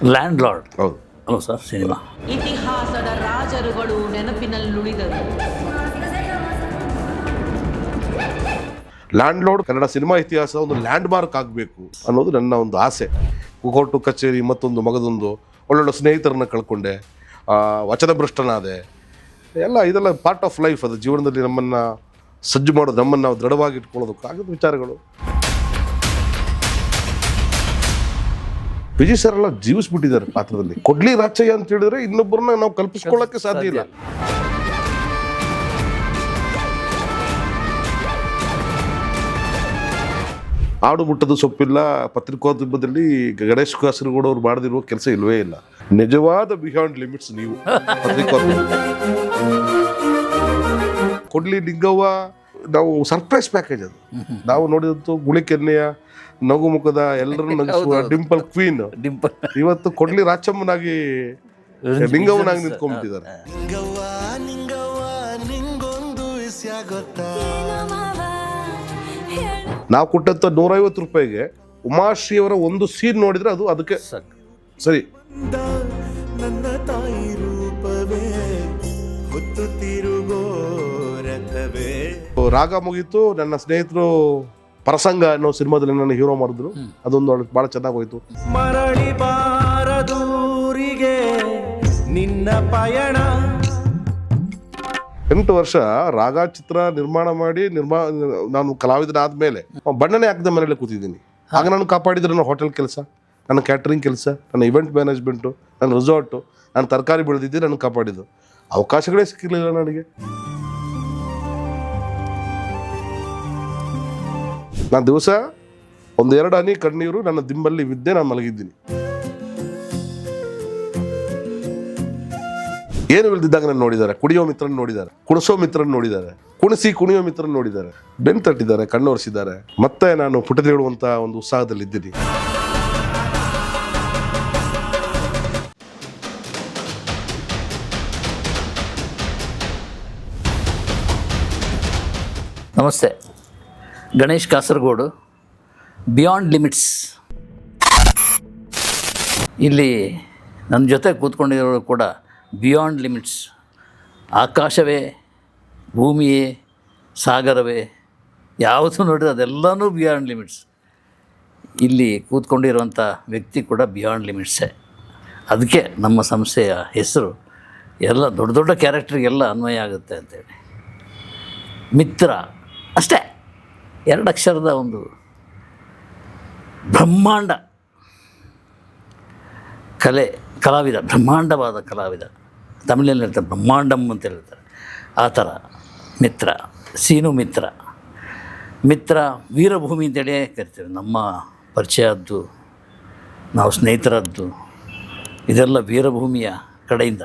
Land lord. ಹೌದು. Hello sir, cinema ಇತಿಹಾಸದ ರಾಜರುಗಳು ನೆನಪಿನಲ್ಲುಳಿದರು. ಲ್ಯಾಂಡ್ ಲಾರ್ಡ್ ಕನ್ನಡ ಸಿನಿಮಾ ಇತಿಹಾಸ ಒಂದು ಲ್ಯಾಂಡ್ ಮಾರ್ಕ್ ಆಗಬೇಕು ಅನ್ನೋದು ನನ್ನ ಒಂದು ಆಸೆ. ಕೋರ್ಟು ಕಚೇರಿ ಮತ್ತೊಂದು ಮಗದೊಂದು ಒಳ್ಳೊಳ್ಳೆ ಸ್ನೇಹಿತರನ್ನ ಕಳ್ಕೊಂಡೆ, ವಚನಭ್ರಷ್ಟನಾದೆ. ಇದೆಲ್ಲ ಪಾರ್ಟ್ ಆಫ್ ಲೈಫ್. ಅದು ಜೀವನದಲ್ಲಿ ನಮ್ಮನ್ನು ಸಜ್ಜು ಮಾಡೋದು, ನಮ್ಮನ್ನು ನಾವು ದೃಢವಾಗಿ ಇಟ್ಕೊಳ್ಳೋದಕ್ಕಾಗದ ವಿಚಾರಗಳು. ವಿಜಯ್ ಸರ್ ಎಲ್ಲ ಜೀವಿಸ್ಬಿಟ್ಟಿದ್ದಾರೆ ಪಾತ್ರದಲ್ಲಿ. ಕೊಡ್ಲಿ ರಾಚಯ್ಯ ಅಂತ ಹೇಳಿದ್ರೆ ಇನ್ನೊಬ್ಬರನ್ನ ನಾವು ಕಲ್ಪಿಸ್ಕೊಳ್ಳೋಕ್ಕೆ ಸಾಧ್ಯ ಇಲ್ಲ. ಆಡು ಮುಟ್ಟದ ಸೊಪ್ಪಿಲ್ಲ ಪತ್ರಿಕೋದ್ಯಮದಲ್ಲಿ ಗಣೇಶ್ ಕಾಸರಗೋಡು ಅವ್ರು ಮಾಡದಿರುವ ಕೆಲಸ ಇಲ್ವೇ ಇಲ್ಲ. ನಿಜವಾದ ಬಿಯಾಂಡ್ ಲಿಮಿಟ್ಸ್ ನೀವು ಪತ್ರಿಕೋದ್ಯಮ. ಕೊಡ್ಲಿ ಲಿಂಗವ್ವ ನಾವು ಸರ್ಪ್ರೈಸ್ ಪ್ಯಾಕೇಜ್. ಅದು ನಾವು ನೋಡಿದಂತೂ ಗುಳಿಕೆನ್ನೆಯ ನಗುಮುಖದ ಎಲ್ಲರನ್ನು ನಗಿಸುವ ಡಿಂಪಲ್ ಕ್ವೀನ್ ಇವತ್ತು ಕೊಡ್ಲಿ ರಾಚಮ್ಮನಾಗಿ ಲಿಂಗವ್ವನಾಗಿ ನಿಂತ್ಕೊಂಡ್ಬಿಟ್ಟಿದ್ದಾರೆ. ನಾವು ಕೊಟ್ಟಂತ 150 ರೂಪಾಯಿಗೆ ಉಮಾಶ್ರೀ ಅವರ ಒಂದು ಸೀನ್ ನೋಡಿದ್ರೆ ಅದು ಅದಕ್ಕೆ ಸರಿ. ನನ್ನ ತಾಯಿ ರೂಪವೇ ಹೊತ್ತು ತಿರುಗೋ ರಥವೇ. ರಾಗ ಮುಗೀತು. ನನ್ನ ಸ್ನೇಹಿತರು ಪರಸಂಗ ಅನ್ನೋ ಸಿನಿಮಾದಲ್ಲಿ ನನ್ನ ಹೀರೋ ಮಾಡಿದ್ರು. ಅದೊಂದು ಬಹಳ ಚೆನ್ನಾಗಿ ಹೋಯ್ತು. ಮರಳಿ ಬಾರದೂರಿಗೆ ನಿನ್ನ ಪಯಣ. 8 ವರ್ಷ ರಾಗ ಚಿತ್ರ ನಿರ್ಮಾಣ ಮಾಡಿ ನಾನು ಕಲಾವಿದನಾದ್ಮೇಲೆ ಬಣ್ಣನೆ ಹಾಕದ ಮನೇಲೆ ಕೂತಿದ್ದೀನಿ. ಆಗ ನಾನು ಕಾಪಾಡಿದ್ರೆ ನನ್ನ ಹೋಟೆಲ್ ಕೆಲಸ, ನನ್ನ ಕ್ಯಾಟ್ರಿಂಗ್ ಕೆಲಸ, ನನ್ನ ಇವೆಂಟ್ ಮ್ಯಾನೇಜ್ಮೆಂಟು, ನನ್ನ ರೆಸಾರ್ಟು, ನಾನು ತರಕಾರಿ ಬೆಳೆದಿದ್ದೆ ನನ್ನ ಕಾಪಾಡಿದ್ದು. ಅವಕಾಶಗಳೇ ಸಿಕ್ಕಿರಲಿಲ್ಲ ನನಗೆ. ನಾನು ದಿವಸ 1-2 ಹನಿ ಕಣ್ಣೀರು ನನ್ನ ದಿಂಬಲ್ಲಿ ಬಿದ್ದೆ ನಾನು ಮಲಗಿದ್ದೀನಿ. ಏನು ಇಲ್ದಿದ್ದಾಗ ನಾನು ನೋಡಿದ್ದಾರೆ. ಕುಡಿಯೋ ಮಿತ್ರನ ನೋಡಿದ್ದಾರೆ, ಕುಣಿಸೋ ಮಿತ್ರನ ನೋಡಿದ್ದಾರೆ, ಕುಣಿಯೋ ಮಿತ್ರನ ನೋಡಿದ್ದಾರೆ, ಬೆನ್ನು ತಟ್ಟಿದ್ದಾರೆ, ಕಣ್ಣೊರೆಸಿದ್ದಾರೆ. ಮತ್ತೆ ನಾನು ಪುಟತಿ ಹೇಳುವಂತ ಒಂದು ಉತ್ಸಾಹದಲ್ಲಿ ಇದ್ದೀನಿ. ನಮಸ್ತೆ. Ganesh Kasaragod, beyond limits. ಇಲ್ಲಿ ನನ್ನ ಜೊತೆ ಕೂತ್ಕೊಂಡಿರೋರು ಕೂಡ ಬಿಯಾಂಡ್ ಲಿಮಿಟ್ಸ್. ಆಕಾಶವೇ, ಭೂಮಿಯೇ, ಸಾಗರವೇ, ಯಾವುದು ನೋಡಿದ್ರೆ ಅದೆಲ್ಲನೂ ಬಿಯಾಂಡ್ ಲಿಮಿಟ್ಸ್. ಇಲ್ಲಿ ಕೂತ್ಕೊಂಡಿರುವಂಥ ವ್ಯಕ್ತಿ ಕೂಡ ಬಿಯಾಂಡ್ ಲಿಮಿಟ್ಸೇ. ಅದಕ್ಕೆ ನಮ್ಮ ಸಂಸ್ಥೆಯ ಹೆಸರು ಎಲ್ಲ ದೊಡ್ಡ ದೊಡ್ಡ ಕ್ಯಾರೆಕ್ಟ್ರಿಗೆಲ್ಲ ಅನ್ವಯ ಆಗುತ್ತೆ ಅಂತೇಳಿ. ಮಿತ್ರ ಅಷ್ಟೇ, 2 ಅಕ್ಷರದ ಒಂದು ಬ್ರಹ್ಮಾಂಡ ಕಲಾವಿದ, ಬ್ರಹ್ಮಾಂಡವಾದ ಕಲಾವಿದ. ತಮಿಳಲ್ಲಿ ಹೇಳ್ತಾರೆ ಬ್ರಹ್ಮಾಂಡಮ್ ಅಂತ ಹೇಳ್ತಾರೆ. ಆ ಥರ ಮಿತ್ರ, ಸೀನು ಮಿತ್ರ ವೀರಭೂಮಿ ಅಂತೇಳಿ ಕರಿತೀವಿ. ನಮ್ಮ ಪರಿಚಯದ್ದು, ನಾವು ಸ್ನೇಹಿತರದ್ದು, ಇದೆಲ್ಲ ವೀರಭೂಮಿಯ ಕಡೆಯಿಂದ.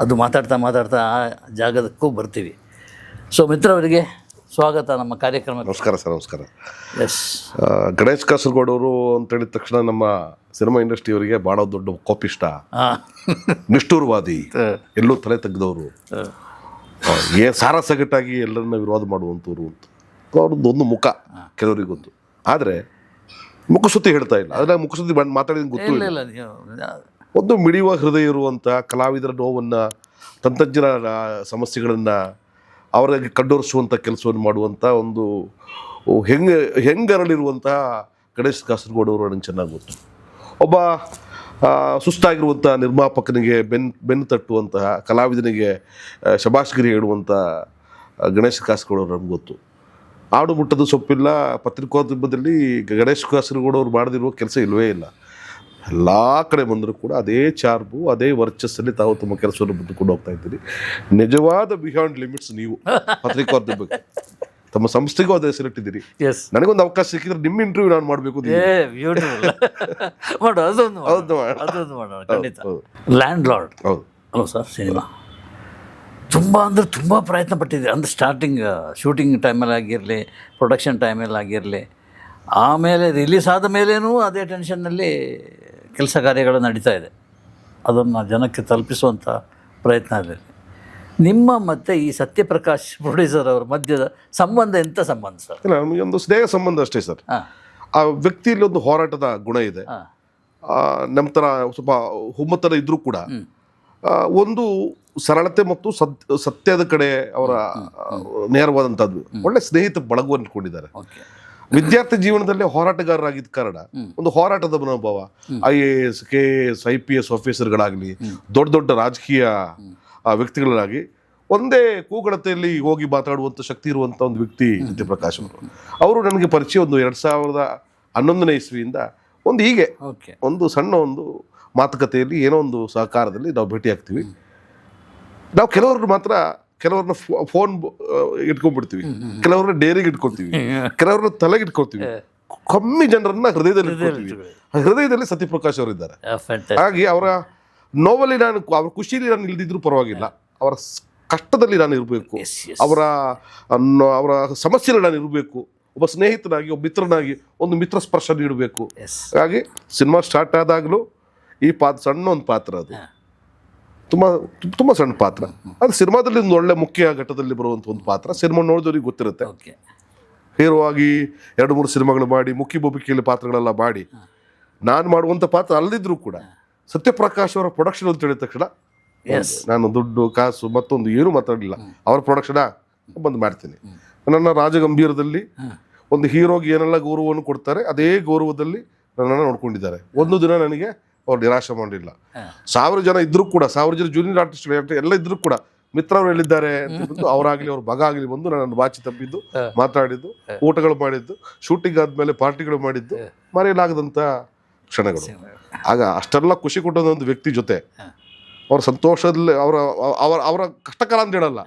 ಅದು ಮಾತಾಡ್ತಾ ಆ ಜಾಗದಕ್ಕೂ ಬರ್ತೀವಿ. ಸೊ ಮಿತ್ರ ಅವರಿಗೆ ಸ್ವಾಗತ ನಮ್ಮ ಕಾರ್ಯಕ್ರಮ. ನಮಸ್ಕಾರ ಸರ್. ನಮಸ್ಕಾರ. ಎಸ್. ಗಣೇಶ್ ಕಾಸರಗೋಡು ಅವರು ಅಂತ ಹೇಳಿದ ತಕ್ಷಣ ನಮ್ಮ ಸಿನಿಮಾ ಇಂಡಸ್ಟ್ರಿಯವರಿಗೆ ಭಾಳ ದೊಡ್ಡ ಕೋಪಿಷ್ಟ, ನಿಷ್ಠೂರವಾದಿ, ಎಲ್ಲೂ ತಲೆ ತೆಗೆದವರು, ಸಾರಸಗಟ್ಟಾಗಿ ಎಲ್ಲರನ್ನ ವಿರೋಧ ಮಾಡುವಂಥವ್ರು ಅಂತ ಅವ್ರದ್ದು ಒಂದು ಮುಖ ಕೆಲವರಿಗೆ ಗೊತ್ತು. ಆದರೆ ಮುಖಸುತ್ತಿ ಹೇಳ್ತಾ ಇಲ್ಲ. ಆದರೆ ಮುಖಸುತ್ತಿ ಮಾತಾಡಿದ ಗೊತ್ತು ಇಲ್ಲ. ಒಂದು ಮಿಡಿಯುವ ಹೃದಯ ಇರುವಂಥ ಕಲಾವಿದರ ನೋವನ್ನು, ತಂತ್ರಜ್ಞರ ಸಮಸ್ಯೆಗಳನ್ನು ಅವರಿಗೆ ಕಂಡೋರಿಸುವಂಥ ಕೆಲಸವನ್ನು ಮಾಡುವಂಥ ಒಂದು ಹೆಂಗರಳಿರುವಂಥ ಗಣೇಶ್ ಕಾಸರಗೋಡು ಅವರು ನನಗೆ ಚೆನ್ನಾಗಿ ಗೊತ್ತು. ಒಬ್ಬ ಸುಸ್ತಾಗಿರುವಂಥ ನಿರ್ಮಾಪಕನಿಗೆ ಬೆನ್ನು ತಟ್ಟುವಂತಹ, ಕಲಾವಿದನಿಗೆ ಶಬಾಷ್ಗಿರಿ ಹೇಳುವಂಥ ಗಣೇಶ್ ಕಾಸರಗೋಡು ಅವರು ನಮ್ಗೆ ಗೊತ್ತು. ಆಡು ಮುಟ್ಟದ ಸೊಪ್ಪಿಲ್ಲ ಪತ್ರಿಕೋದ್ಯಮದಲ್ಲಿ ಗಣೇಶ್ ಕಾಸರಗೋಡು ಅವ್ರು ಮಾಡದಿರುವ ಕೆಲಸ ಇಲ್ವೇ ಇಲ್ಲ. ಎಲ್ಲ ಕಡೆ ಬಂದರೂ ಕೂಡ ಅದೇ ಚಾರ್ಬು, ಅದೇ ವರ್ಚಸ್ಸಲ್ಲಿ ತಾವು ತಮ್ಮ ಕೆಲಸವನ್ನು ಮುಂದುಕೊಂಡು ಹೋಗ್ತಾ ಇದ್ದೀರಿ. ನಿಜವಾದ ಬಿಯಾಂಡ್ ಲಿಮಿಟ್ಸ್ ನೀವು ಪತ್ರಿಕೋದ್ಯಮಕ್ಕೆ. ತಮ್ಮ ಸಂಸ್ಥೆಗೂ ಅದೇ ಹೆಸರಿಟ್ಟಿದ್ದೀರಿ. ನನಗೊಂದು ಅವಕಾಶ ಸಿಕ್ಕಿದ್ರೆ ನಿಮ್ಮ ಇಂಟರ್ವ್ಯೂ ನಾನು ಮಾಡಬೇಕು. Land lord. ಹೌದು. ಹಲೋ ಸರ್, ಸಿನಿಮಾ ತುಂಬ ಪ್ರಯತ್ನ ಪಟ್ಟಿದ್ದೆ. ಅಂದರೆ ಸ್ಟಾರ್ಟಿಂಗ್ ಶೂಟಿಂಗ್ ಟೈಮಲ್ಲಿ ಆಗಿರಲಿ, ಪ್ರೊಡಕ್ಷನ್ ಟೈಮಲ್ಲಿ ಆಗಿರಲಿ, ಆಮೇಲೆ ರಿಲೀಸ್ ಆದ ಮೇಲೇನೂ ಅದೇ ಟೆನ್ಷನ್ನಲ್ಲಿ ಕೆಲಸ ಕಾರ್ಯಗಳು ನಡೀತಾ ಇದೆ. ಅದನ್ನು ಜನಕ್ಕೆ ತಲುಪಿಸುವಂಥ ಪ್ರಯತ್ನ ಇದೆ. ನಿಮ್ಮ ಮತ್ತು ಈ ಸತ್ಯಪ್ರಕಾಶ್ ಪ್ರೊಡ್ಯೂಸರ್ ಅವರ ಮಧ್ಯದ ಸಂಬಂಧ ಎಂಥ ಸಂಬಂಧ ಸರ್? ಇಲ್ಲ, ನಮಗೆ ಒಂದು ಸ್ನೇಹ ಸಂಬಂಧ ಅಷ್ಟೇ ಸರ್. ಆ ವ್ಯಕ್ತಿಯಲ್ಲಿ ಒಂದು ಹೋರಾಟದ ಗುಣ ಇದೆ. ನಮ್ಮ ಥರ ಸ್ವಲ್ಪ ಹುಮ್ಮತನ ಇದ್ರೂ ಕೂಡ ಒಂದು ಸರಳತೆ ಮತ್ತು ಸತ್ಯದ ಕಡೆ ಅವರ ನೇರವಾದಂಥದ್ದು ಒಳ್ಳೆ ಸ್ನೇಹಿತ ಬಳಗವನ್ನು ಇಟ್ಕೊಂಡಿದ್ದಾರೆ. ಓಕೆ. ವಿದ್ಯಾರ್ಥಿ ಜೀವನದಲ್ಲೇ ಹೋರಾಟಗಾರರಾಗಿದ್ದ ಕಾರಣ ಒಂದು ಹೋರಾಟದ ಮನೋಭಾವ, IAS KS IPS ಆಫೀಸರ್ಗಳಾಗಲಿ, ದೊಡ್ಡ ದೊಡ್ಡ ರಾಜಕೀಯ ವ್ಯಕ್ತಿಗಳಾಗಿ ಒಂದೇ ಕೂಗಳತೆಯಲ್ಲಿ ಹೋಗಿ ಮಾತಾಡುವಂಥ ಶಕ್ತಿ ಇರುವಂಥ ಒಂದು ವ್ಯಕ್ತಿ ಸತ್ಯಪ್ರಕಾಶ್ ಅವರು ನನಗೆ ಪರಿಚಯ ಒಂದು 2011ನೇ ಇಸ್ವಿಯಿಂದ ಒಂದು ಹೀಗೆ ಓಕೆ. ಒಂದು ಸಣ್ಣ ಒಂದು ಮಾತುಕತೆಯಲ್ಲಿ ಏನೋ ಒಂದು ಸಹಕಾರದಲ್ಲಿ ನಾವು ಭೇಟಿ ಆಗ್ತೀವಿ. ನಾವು ಕೆಲವ್ರನ್ನ ಫೋನ್ ಇಟ್ಕೊಂಡ್ಬಿಡ್ತೀವಿ, ಕೆಲವ್ರನ್ನ ಡೇರಿಗೆ ಇಟ್ಕೊಳ್ತೀವಿ, ಕೆಲವ್ರನ್ನ ತಲೆಗೆ ಇಟ್ಕೊಳ್ತೀವಿ, ಕಮ್ಮಿ ಜನರನ್ನ ಹೃದಯದಲ್ಲಿ ಇಟ್ಕೊಳ್ತೀವಿ. ಹೃದಯದಲ್ಲಿ ಸತ್ಯಪ್ರಕಾಶ್ ಅವರು ಇದ್ದಾರೆ. ಹಾಗಾಗಿ ಅವರ ನೋವಲ್ಲಿ ನಾನು, ಅವ್ರ ಖುಷಿಯಲ್ಲಿ ನಾನು ಇಲ್ದಿದ್ರು ಪರವಾಗಿಲ್ಲ, ಅವರ ಕಷ್ಟದಲ್ಲಿ ನಾನು ಇರಬೇಕು, ಅವರ ಸಮಸ್ಯೆಯಲ್ಲಿ ನಾನು ಇರಬೇಕು, ಒಬ್ಬ ಸ್ನೇಹಿತನಾಗಿ, ಒಬ್ಬ ಮಿತ್ರನಾಗಿ ಒಂದು ಮಿತ್ರ ಸ್ಪರ್ಶ ನೀಡಬೇಕು. ಹಾಗಾಗಿ ಸಿನಿಮಾ ಸ್ಟಾರ್ಟ್ ಆದಾಗಲೂ ಈ ಸಣ್ಣ ಒಂದು ಪಾತ್ರ, ಅದು ತುಂಬ ಸಣ್ಣ ಪಾತ್ರ, ಅದು ಸಿನಿಮಾದಲ್ಲಿ ಒಂದು ಒಳ್ಳೆ ಮುಖ್ಯ ಘಟ್ಟದಲ್ಲಿ ಬರುವಂಥ ಒಂದು ಪಾತ್ರ. ಸಿನಿಮಾ ನೋಡಿದವ್ರಿಗೆ ಗೊತ್ತಿರುತ್ತೆ. ಹೀರೋ ಆಗಿ 2-3 ಸಿನಿಮಾಗಳು ಮಾಡಿ, ಮುಖ್ಯ ಭೂಮಿಕೆಯಲ್ಲಿ ಪಾತ್ರಗಳೆಲ್ಲ ಮಾಡಿ, ನಾನು ಮಾಡುವಂಥ ಪಾತ್ರ ಅಲ್ಲದಿದ್ರೂ ಕೂಡ ಸತ್ಯಪ್ರಕಾಶ್ ಅವರ ಪ್ರೊಡಕ್ಷನ್ ಅಂತ ಹೇಳಿದ ತಕ್ಷಣ ನಾನು ದುಡ್ಡು ಕಾಸು ಮತ್ತೊಂದು ಏನೂ ಮಾತಾಡಲಿಲ್ಲ, ಅವರ ಪ್ರೊಡಕ್ಷನ್ ಬಂದು ಮಾಡ್ತೀನಿ. ನನ್ನ ರಾಜಗಂಭೀರದಲ್ಲಿ ಒಂದು ಹೀರೋಗೆ ಏನೆಲ್ಲ ಗೌರವವನ್ನು ಕೊಡ್ತಾರೆ ಅದೇ ಗೌರವದಲ್ಲಿ ನನ್ನನ್ನು ನೋಡ್ಕೊಂಡಿದ್ದಾರೆ. ಒಂದು ದಿನ ನನಗೆ ಅವ್ರು ನಿರಾಶೆ ಮಾಡಲಿಲ್ಲ. 1000 ಜನ ಇದ್ರೂ ಕೂಡ, 1000 ಜನ ಜೂನಿಯರ್ ಆರ್ಟಿಸ್ಟ್ ಎಲ್ಲ ಇದ್ರೂ ಕೂಡ ಮಿತ್ರರು ಹೇಳಿದ್ದಾರೆ ಅಂತ ಅವರಾಗಲಿ ಅವ್ರ ಮಗ ಆಗಲಿ ಬಂದು ನನ್ನನ್ನು ಬಾಚಿ ತಪ್ಪಿದ್ದು, ಮಾತಾಡಿದ್ದು, ಊಟಗಳು ಮಾಡಿದ್ದು, ಶೂಟಿಂಗ್ ಆದಮೇಲೆ ಪಾರ್ಟಿಗಳು ಮಾಡಿದ್ದು ಮರೆಯಲಾಗದಂಥ ಕ್ಷಣಗಳು. ಆಗ ಅಷ್ಟೆಲ್ಲ ಖುಷಿ ಕೊಟ್ಟಂಥ ಒಂದು ವ್ಯಕ್ತಿ ಜೊತೆ ಅವ್ರ ಸಂತೋಷದಲ್ಲಿ ಅವರ ಕಷ್ಟಕಾಲ ಅಂತ ಹೇಳಲ್ಲ,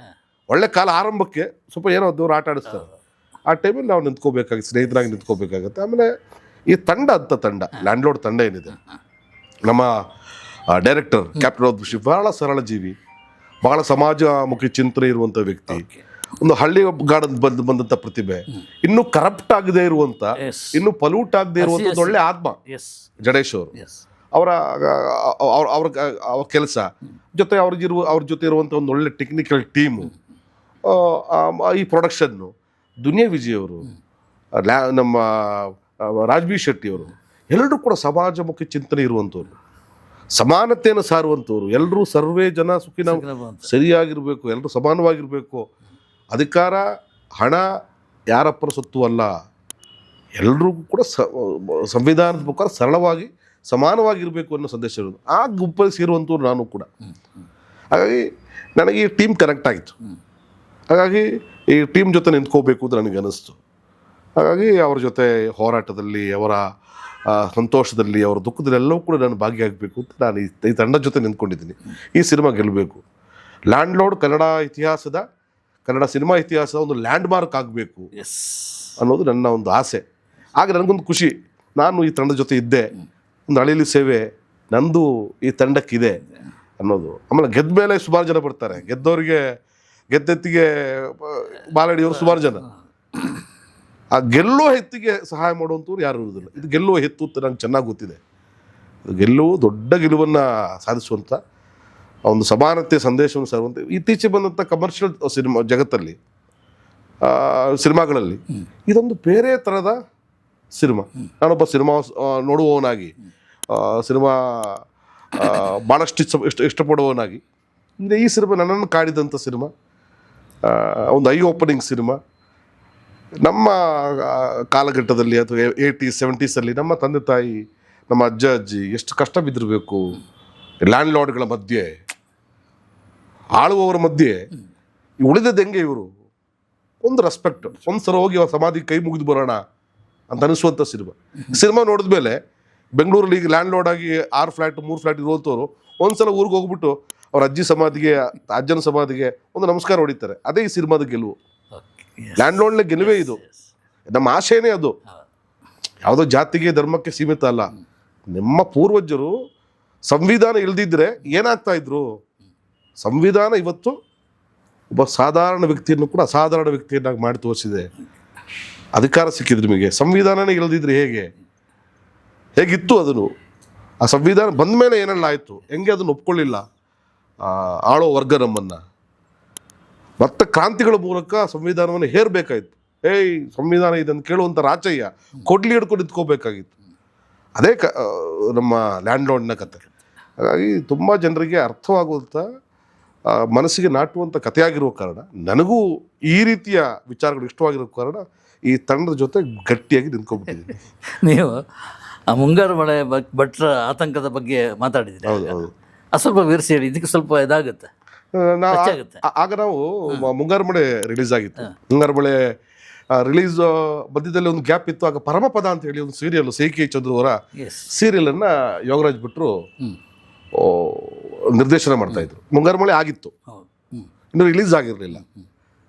ಒಳ್ಳೆ ಕಾಲ ಆರಂಭಕ್ಕೆ ಸ್ವಲ್ಪ ಏನೋ ದೇವ್ರು ಆಟ ಆಡಿಸ್ತಾರೆ. ಆ ಟೈಮಲ್ಲಿ ನಾವು ನಿಂತ್ಕೋಬೇಕಾಗಿ, ಸ್ನೇಹಿತರಾಗಿ ನಿಂತ್ಕೋಬೇಕಾಗತ್ತೆ. ಆಮೇಲೆ ಈ ತಂಡ ಲ್ಯಾಂಡ್ಲೋಡ್ ತಂಡ ಏನಿದೆ, ನಮ್ಮ ಡೈರೆಕ್ಟರ್ ಕ್ಯಾಪ್ಟನ್ ಔದೃಶಿ ಬಹಳ ಸರಳ ಜೀವಿ, ಬಹಳ ಸಮಾಜಮುಖಿ ಚಿಂತನೆ ಇರುವಂಥ ವ್ಯಕ್ತಿ, ಒಂದು ಹಳ್ಳಿ ಗಾರ್ಡನ್ ಬಂದಂಥ ಪ್ರತಿಭೆ, ಇನ್ನೂ ಕರಪ್ಟ್ ಆಗದೆ ಇರುವಂಥ, ಇನ್ನೂ ಪಲ್ಯೂಟ್ ಆಗದೆ ಇರುವಂಥ ಒಂದು ಒಳ್ಳೆ ಆತ್ಮ ಜಡೇಶ್ ಅವರು. ಅವ್ರ ಕೆಲಸ ಜೊತೆ ಅವ್ರ ಜೊತೆ ಇರುವಂಥ ಒಂದು ಒಳ್ಳೆ ಟೆಕ್ನಿಕಲ್ ಟೀಮು, ಈ ಪ್ರೊಡಕ್ಷನ್ನು, ದುನಿಯಾ ವಿಜಯ್ ಅವರು, ನಮ್ಮ ರಾಜ್ಬಿ ಶೆಟ್ಟಿ ಅವರು, ಎಲ್ಲರೂ ಕೂಡ ಸಮಾಜಮುಖಿ ಚಿಂತನೆ ಇರುವಂಥವ್ರು, ಸಮಾನತೆಯನ್ನು ಸಾರುವಂಥವ್ರು. ಎಲ್ಲರೂ ಸರ್ವೇ ಜನ ಸುಖಿನ ಸರಿಯಾಗಿರಬೇಕು, ಎಲ್ಲರೂ ಸಮಾನವಾಗಿರಬೇಕು, ಅಧಿಕಾರ ಹಣ ಯಾರಪ್ಪನ ಸೊತ್ತು ಅಲ್ಲ, ಎಲ್ರಿಗೂ ಕೂಡ ಸಂವಿಧಾನದ ಪ್ರಕಾರ ಸರಳವಾಗಿ ಸಮಾನವಾಗಿರಬೇಕು ಅನ್ನೋ ಸಂದೇಶ ಇರೋದು. ಆ ಗುಂಪಲ್ಲಿ ಸೇರುವಂಥವ್ರು ನಾನು ಕೂಡ. ಹಾಗಾಗಿ ನನಗೆ ಈ ಟೀಮ್ ಕನೆಕ್ಟ್ ಆಗಿತ್ತು. ಹಾಗಾಗಿ ಈ ಟೀಮ್ ಜೊತೆ ನಿಂತ್ಕೋಬೇಕು ಅಂತ ನನಗೆ ಅನ್ನಿಸ್ತು. ಹಾಗಾಗಿ ಅವ್ರ ಜೊತೆ ಹೋರಾಟದಲ್ಲಿ, ಅವರ ಸಂತೋಷದಲ್ಲಿ, ಅವರ ದುಃಖದಲ್ಲಿ ಎಲ್ಲವೂ ಕೂಡ ನಾನು ಭಾಗಿಯಾಗಬೇಕು ಅಂತ ನಾನು ಈ ತಂಡದ ಜೊತೆ ನಿಂತ್ಕೊಂಡಿದ್ದೀನಿ. ಈ ಸಿನಿಮಾ ಗೆಲ್ಲಬೇಕು. ಲ್ಯಾಂಡ್ಲೋಡ್ ಕನ್ನಡ ಸಿನಿಮಾ ಇತಿಹಾಸದ ಒಂದು ಲ್ಯಾಂಡ್ ಮಾರ್ಕ್ ಆಗಬೇಕು ಅನ್ನೋದು ನನ್ನ ಒಂದು ಆಸೆ. ಆಗ ನನಗೊಂದು ಖುಷಿ, ನಾನು ಈ ತಂಡದ ಜೊತೆ ಇದ್ದೆ, ಒಂದು ಅಳಿಲಿ ಸೇವೆ ನಂದು ಈ ತಂಡಕ್ಕಿದೆ ಅನ್ನೋದು. ಆಮೇಲೆ ಗೆದ್ದ ಮೇಲೆ ಸುಮಾರು ಜನ ಬರ್ತಾರೆ, ಗೆದ್ದೆತ್ತಿಗೆ ಬಾಲಡಿಯವರು ಸುಮಾರು ಜನ. ಆ ಗೆಲ್ಲುವ ಹೆತ್ತಿಗೆ ಸಹಾಯ ಮಾಡುವಂಥವ್ರು ಯಾರು ಇರೋದಿಲ್ಲ. ಇದು ಗೆಲ್ಲುವ ಹೆತ್ತು ಅಂತ ನಂಗೆ ಚೆನ್ನಾಗಿ ಗೊತ್ತಿದೆ. ದೊಡ್ಡ ಗೆಲುವನ್ನು ಸಾಧಿಸುವಂಥ ಒಂದು ಸಮಾನತೆ ಸಂದೇಶವನ್ನು ಸಾರುವಂಥ ಇತ್ತೀಚೆಗೆ ಬಂದಂಥ ಕಮರ್ಷಿಯಲ್ ಜಗತ್ತಲ್ಲಿ ಸಿನಿಮಾಗಳಲ್ಲಿ ಇದೊಂದು ಬೇರೆ ಥರದ ಸಿನಿಮಾ. ನಾನೊಬ್ಬ ಸಿನಿಮಾ ನೋಡುವವನಾಗಿ, ಸಿನಿಮಾ ಭಾಳಷ್ಟು ಇಷ್ಟಪಡುವವನಾಗಿ ಈ ಸಿನಿಮಾ ನನ್ನನ್ನು ಕಾಡಿದಂಥ ಸಿನಿಮಾ, ಒಂದು ಐ ಓಪನಿಂಗ್ ಸಿನಿಮಾ. ನಮ್ಮ ಕಾಲಘಟ್ಟದಲ್ಲಿ ಅಥವಾ 80s 70s ನಮ್ಮ ತಂದೆ ತಾಯಿ, ನಮ್ಮ ಅಜ್ಜ ಅಜ್ಜಿ ಎಷ್ಟು ಕಷ್ಟ ಬಿದ್ದಿರಬೇಕು. ಲ್ಯಾಂಡ್ ಲಾರ್ಡ್ಗಳ ಮಧ್ಯೆ, ಆಳುವವರ ಮಧ್ಯೆ ಉಳಿದದ್ದು ಹೆಂಗೆ ಇವರು, ಒಂದು ರೆಸ್ಪೆಕ್ಟ್, ಒಂದು ಸಲ ಹೋಗಿ ಅವ್ರ ಸಮಾಧಿಗೆ ಕೈ ಮುಗಿದು ಬರೋಣ ಅಂತ ಅನಿಸುವಂಥ ಸಿನಿಮಾ ನೋಡಿದ ಮೇಲೆ ಬೆಂಗಳೂರಲ್ಲಿ ಈಗ ಲ್ಯಾಂಡ್ ಲಾರ್ಡ್ ಆಗಿ 6 ಫ್ಲ್ಯಾಟ್ 3 ಫ್ಲ್ಯಾಟ್ ಇರುವಂಥವ್ರು ಒಂದ್ಸಲ ಊರಿಗೆ ಹೋಗ್ಬಿಟ್ಟು ಅವ್ರ ಅಜ್ಜಿ ಸಮಾಧಿಗೆ, ಅಜ್ಜನ ಸಮಾಧಿಗೆ ಒಂದು ನಮಸ್ಕಾರ ಹೊಡಿತಾರೆ. ಅದೇ ಈ ಸಿನಿಮಾದ ಗೆಲುವು. ಲ್ಯಾಂಡ್ ಲಾರ್ಡ್ನ ಗೆಲುವೇ ಇದು. ನಮ್ಮ ಆಶಯನೇ ಅದು. ಯಾವುದೋ ಜಾತಿಗೆ ಧರ್ಮಕ್ಕೆ ಸೀಮಿತ ಅಲ್ಲ. ನಿಮ್ಮ ಪೂರ್ವಜರು ಸಂವಿಧಾನ ಇಲ್ದಿದ್ರೆ ಏನಾಗ್ತಾ ಇದ್ರು? ಸಂವಿಧಾನ ಇವತ್ತು ಒಬ್ಬ ಸಾಧಾರಣ ವ್ಯಕ್ತಿಯನ್ನು ಕೂಡ ಅಸಾಧಾರಣ ವ್ಯಕ್ತಿಯನ್ನಾಗಿ ಮಾಡಿ ತೋರಿಸಿದೆ. ಅಧಿಕಾರ ಸಿಕ್ಕಿದ್ರು ನಿಮಗೆ. ಸಂವಿಧಾನನೇ ಇಲ್ದಿದ್ರೆ ಹೇಗಿತ್ತು ಅದನ್ನು? ಆ ಸಂವಿಧಾನ ಬಂದ ಮೇಲೆ ಏನೆಲ್ಲ ಆಯಿತು, ಹೆಂಗೆ ಅದನ್ನು ಒಪ್ಕೊಳ್ಳಿಲ್ಲ ಆಳೋ ವರ್ಗ ನಮ್ಮನ್ನು. ಮತ್ತೆ ಕ್ರಾಂತಿಗಳ ಮೂಲಕ ಸಂವಿಧಾನವನ್ನು ಹೇರಬೇಕಾಯಿತು. ಸಂವಿಧಾನ ಇದನ್ನು ಕೇಳುವಂಥ ರಾಚಯ್ಯ ಕೊಡ್ಲಿ ಹಿಡ್ಕೊಂಡು ನಿಂತ್ಕೋಬೇಕಾಗಿತ್ತು. ಅದೇ ನಮ್ಮ ಲ್ಯಾಂಡ್ ಲಾರ್ಡ್ನ ಕತೆ. ಹಾಗಾಗಿ ತುಂಬ ಜನರಿಗೆ ಅರ್ಥವಾಗುವಂಥ ಮನಸ್ಸಿಗೆ ನಾಟುವಂಥ ಕಥೆಯಾಗಿರುವ ಕಾರಣ, ನನಗೂ ಈ ರೀತಿಯ ವಿಚಾರಗಳು ಇಷ್ಟವಾಗಿರೋ ಕಾರಣ ಈ ತಂಡದ ಜೊತೆ ಗಟ್ಟಿಯಾಗಿ ನಿಂತ್ಕೊಂಡ್ಬಿಟ್ಟಿದ್ದೀನಿ. ನೀವು ಆ ಮುಂಗಾರು ಮಳೆ ಭಟ್ರ ಆತಂಕದ ಬಗ್ಗೆ ಮಾತಾಡಿದ್ರಿ. ಹೌದು ಹೌದು. ಸ್ವಲ್ಪ ವಿವರಿಸಿ ಹೇಳಿ, ಇದಕ್ಕೆ ಸ್ವಲ್ಪ ಇದಾಗುತ್ತೆ. ಆಗ ನಾವು ಮುಂಗಾರು ಮಳೆ ರಿಲೀಸ್ ಆಗಿತ್ತು. ಮುಂಗಾರು ಮಳೆ ರಿಲೀಸ್ ಮಧ್ಯದಲ್ಲಿ ಒಂದು ಗ್ಯಾಪ್ ಇತ್ತು. ಆಗ ಪರಮಪದ ಅಂತ ಹೇಳಿ ಒಂದು ಸೀರಿಯಲ್, ಸಿ.ಕೆ. ಚಂದ್ರು ಅವರ ಸೀರಿಯಲನ್ನು ಯೋಗರಾಜ್ ಭಟ್ರು ನಿರ್ದೇಶನ ಮಾಡ್ತಾ ಇದ್ರು. ಮುಂಗಾರು ಮಳೆ ಆಗಿತ್ತು, ಇನ್ನು ರಿಲೀಸ್ ಆಗಿರಲಿಲ್ಲ.